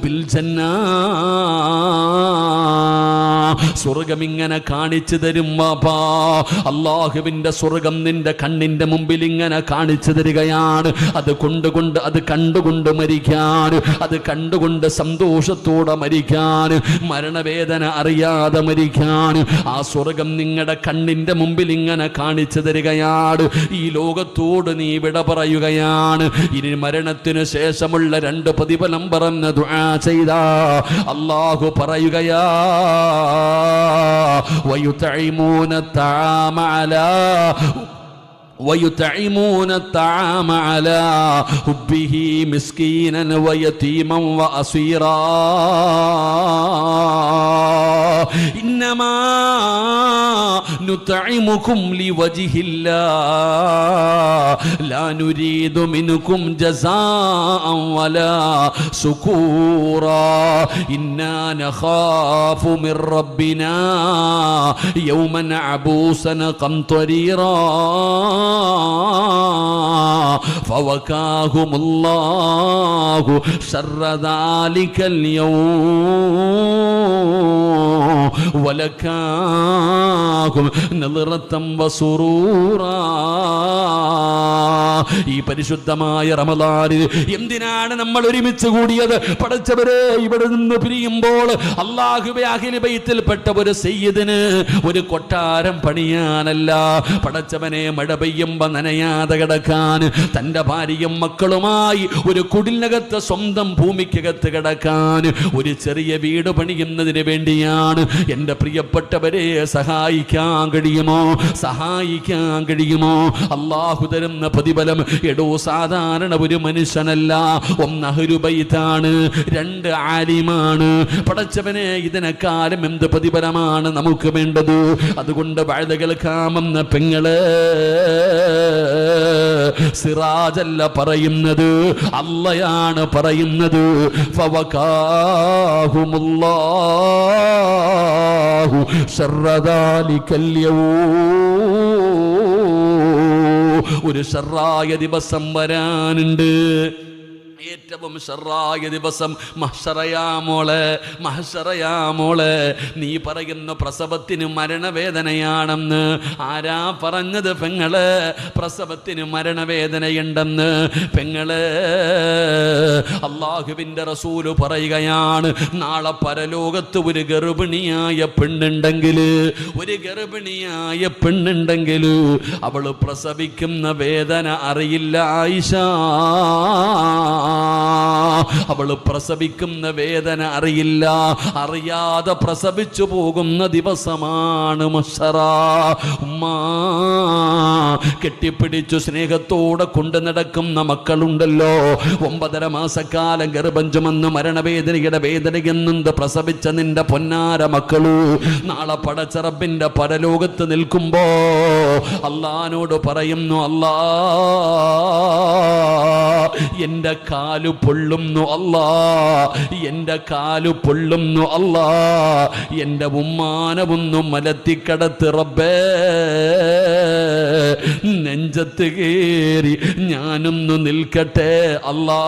ബിൽ ജന്നാ, സ്വർഗം ഇങ്ങനെ കാണിച്ചു തരും വാപ്പാ. അല്ലാഹുവിൻ്റെ സ്വർഗം നിന്റെ കണ്ണിന്റെ മുമ്പിൽ ഇങ്ങനെ കാണിച്ചു തരികയാണ്. അത് കണ്ടുകൊണ്ട് മരിക്കാൻ, അത് കണ്ടുകൊണ്ട് സന്തോഷത്തോടെ മരിക്കാൻ, മരണവേദന അറിയാതെ മരിക്കാൻ ആ സ്വർഗം നിങ്ങളുടെ കണ്ണിന്റെ മുമ്പിൽ ഇങ്ങനെ കാണിച്ചു തരികയാണ്. ഈ ലോകത്തോട് നീ വിട പറയുകയാണ്. ഇനി മരണത്തിനു ശേഷമുള്ള രണ്ട് പ്രതിഫലം പറഞ്ഞ ദുആ ചെയ്ത അല്ലാഹു പറയുകയാ, ويطعمون الطعام على حبه مسكينا ويتيما وأسيرا إنما نطعمكم لوجه الله لا نريد منكم جزاء ولا شكورا إنا نخاف من ربنا يوما عبوسا قمطريرا فوقاهم الله شر ذلك اليوم ولكاهم نظرة وسرورا. ഈ പരിശുദ്ധമായ റമദാനിൽ എന്തിനാണ് നമ്മൾ ഒരുമിച്ച് കൂടിയത്? പടച്ചവരെ, ഇവിടെ നിന്ന് പിരിയുമ്പോൾ അല്ലാഹുവേ, അഹ്ലു ബൈത്തിൽപ്പെട്ട ഒരു സയ്യിദിന് ഒരു കൊട്ടാരം പണിയാനല്ല, പടച്ചവനെ മഴ പെയ്യുമ്പോ നനയാതെ കിടക്കാൻ, തന്റെ ഭാര്യയും മക്കളുമായി ഒരു കുടിലിനകത്ത് സ്വന്തം ഭൂമിക്കകത്ത് കിടക്കാൻ ഒരു ചെറിയ വീട് പണിയുന്നതിന് വേണ്ടിയാണ്. എൻ്റെ പ്രിയപ്പെട്ടവരെ, സഹായിക്കാൻ കഴിയുമോ? സഹായിക്കാൻ കഴിയുമോ? അല്ലാഹു തരുന്ന പ്രതിഫലം എടോ സാധാരണ ഒരു മനുഷ്യനല്ല. ഒന്ന് അഹ്ലു ബൈത്താണ്, രണ്ട് ആലിമാണ്. പടച്ചവനെ, ഇതിനെക്കാലം എന്ത് പ്രതിഫലമാണ് നമുക്ക് വേണ്ടത്? അതുകൊണ്ട് വഅദ കേൾക്കാമെന്ന പെങ്ങള്, സിറാജല്ല പറയുന്നത്, അല്ലാഹയാണ് പറയുന്നത്. ഫവകാഹുമുല്ലാഹു ശർറ ദാലികൽ യൗം. ഒരു ശർറായ ദിവസം വരാനുണ്ട്. ഏറ്റവും ഷർറായ ദിവസം മഹ്ശറയാമോളെ, നീ പറയുന്ന പ്രസവത്തിന് മരണവേദനയാണെന്ന് ആരാ പറഞ്ഞത്? പെങ്ങള്, പ്രസവത്തിന് മരണവേദനയുണ്ടെന്ന്. പെങ്ങള്, അല്ലാഹുവിൻ്റെ റസൂല് പറയുകയാണ്, നാളെ പരലോകത്ത് ഒരു ഗർഭിണിയായ പെണ്ണുണ്ടെങ്കിൽ അവള് പ്രസവിക്കുന്ന വേദന അറിയില്ല ആയിഷ. അവള് പ്രസവിക്കുന്ന വേദന അറിയില്ല, അറിയാതെ പ്രസവിച്ചു പോകുന്ന ദിവസമാണ് മഹ്ശറ. ഉമ്മ കെട്ടിപ്പിടിച്ചു സ്നേഹത്തോടെ കൊണ്ടു നടക്കുന്ന മക്കളുണ്ടല്ലോ, 9.5 മാസക്കാലം ഗർഭം ചുമന്ന് മരണവേദനയുടെ വേദനയെന്നുണ്ട് പ്രസവിച്ച നിന്റെ പൊന്നാര മക്കളു നാളെ പടച്ച റബ്ബിന്റെ പരലോകത്ത് നിൽക്കുമ്പോ അല്ലാഹുവോട് പറയുന്നു, അല്ലാ, എന്റെ കാലു പൊള്ളുന്നു അല്ലാ, എന്റെ കാലു പൊള്ളുന്നു അല്ലാ, എന്റെ ഉമ്മാനമൊന്നും മലത്തിക്കടത്ത് റബ്ബേ, നെഞ്ചത്ത് കേറി ഞാനൊന്നു നിൽക്കട്ടെ അല്ലാ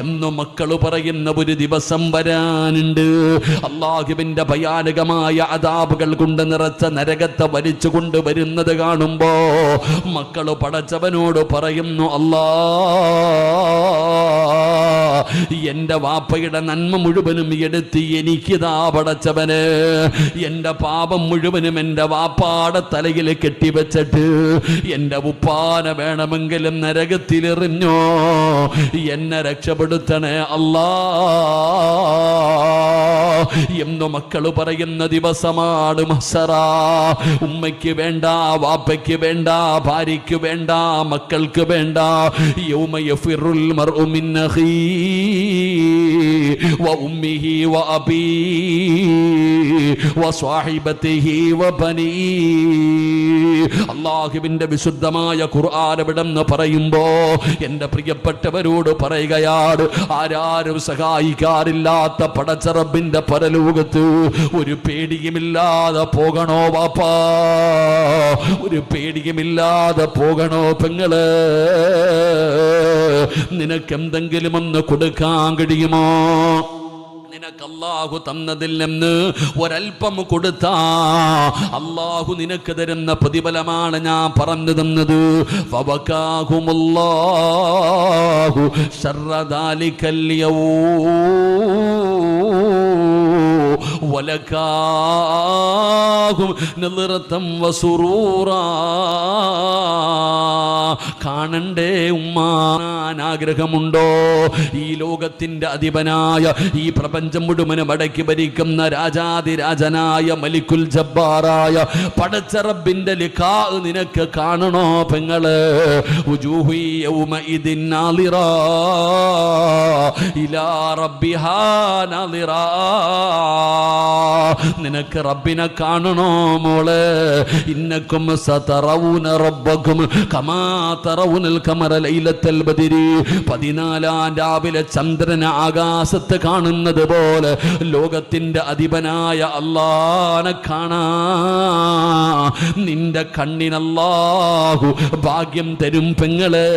എന്ന് മക്കള് പറയുന്ന ഒരു ദിവസം വരാനുണ്ട്. അല്ലാഹുവിന്റെ ഭയാനകമായ അദാബുകൾ കൊണ്ട് നിറച്ച നരകത്തെ വലിച്ചു കൊണ്ടുവരുന്നത് കാണുമ്പോ മക്കള് പടച്ചവനോട് പറയുന്നു, അല്ലാ, എൻ്റെ വാപ്പയുടെ നന്മ മുഴുവനും എടുത്ത് എനിക്കിതാ പടച്ചവന്, എൻ്റെ പാപം മുഴുവനും എൻ്റെ വാപ്പാടെ തലയിൽ കെട്ടിവെച്ചിട്ട് എൻ്റെ ഉപ്പാനെ വേണമെങ്കിലും നരകത്തിലെറിഞ്ഞോ, എന്നെ രക്ഷപ്പെടുത്തണേ അല്ലാ എന്ന് മക്കള് പറയുന്ന ദിവസമാണ് മഹ്ശറ. ഉമ്മയ്ക്ക് വേണ്ട, വാപ്പയ്ക്ക് വേണ്ട, ഭാര്യയ്ക്ക് വേണ്ട, മക്കൾക്ക് വേണ്ട. യൗമ യഫിറുൽ മർഉ മിൻ അഖീഹി വ ഉമ്മിഹി വ അബീഹി വ സ്വഹിബതിഹി വ ബനീഹി. അല്ലാഹുവിന്റെ വിശുദ്ധമായ ഖുർആൻ വിടന്ന് പറയുമ്പോ എൻ്റെ പ്രിയപ്പെട്ടവരോട് പറയുകയാണ്, ആരാരും സഹായിക്കാറില്ലാത്ത പടച്ച റബ്ബിന്റെ പരലോകത്ത് ഒരു പേടിയുമില്ലാതെ പോകണോ വാപ്പാ, ഒരു പേടിയുമില്ലാതെ പോകണോ പെങ്ങള്? നിനക്കെന്തെങ്കിലും ഒന്ന് കൊടുക്കാൻ കഴിയുമോ? നിനക്ക് അല്ലാഹു തന്നതിൽ നിന്ന് ഒരൽപ്പം കൊടുത്താ അല്ലാഹു നിനക്ക് തരുന്ന പ്രതിഫലമാണ് ഞാൻ പറഞ്ഞു തന്നത്. ഫബകാഹുമുല്ലാഹു ശർറ ദാലികൽ യൗം വലകാഹും നളിറതം വസുറൂറാ. കാണണ്ടേ ഉമ്മാൻ ആഗ്രഹമുണ്ടോ? ഈ ലോകത്തിന്റെ അധിപനായ, ഈ പ്രപഞ്ചം മുഴുവനും അടക്കി ഭരിക്കുന്ന രാജാതിരാജനായ മലിക്കുൽ ജബ്ബാറായ പടച്ച റബ്ബിന്റെ ലിഖാ നിനക്ക് കാണണോ പെങ്ങള്? വുജൂഹു യൗമഇദിൻ നാളിറാ ഇലാ റബ്ബിഹാ നാളിറാ. നിനക്ക് റബ്ബിനെ കാണണോ മോളെ? ഇന്നക്കും സതറൗന റബ്ബക്കും കമാ തറൗനൽ ഖമറ ലൈലത്തുൽ ബദ്രി. 14 രാവിലെ ചന്ദ്രനെ ആകാശത്ത് കാണുന്നത് പോലെ ലോകത്തിന്റെ അധിപനായ അല്ലാഹനെ കാണാ. നിന്റെ കണ്ണിനല്ലാഹു ഭാഗ്യം തരും പെങ്ങളെ.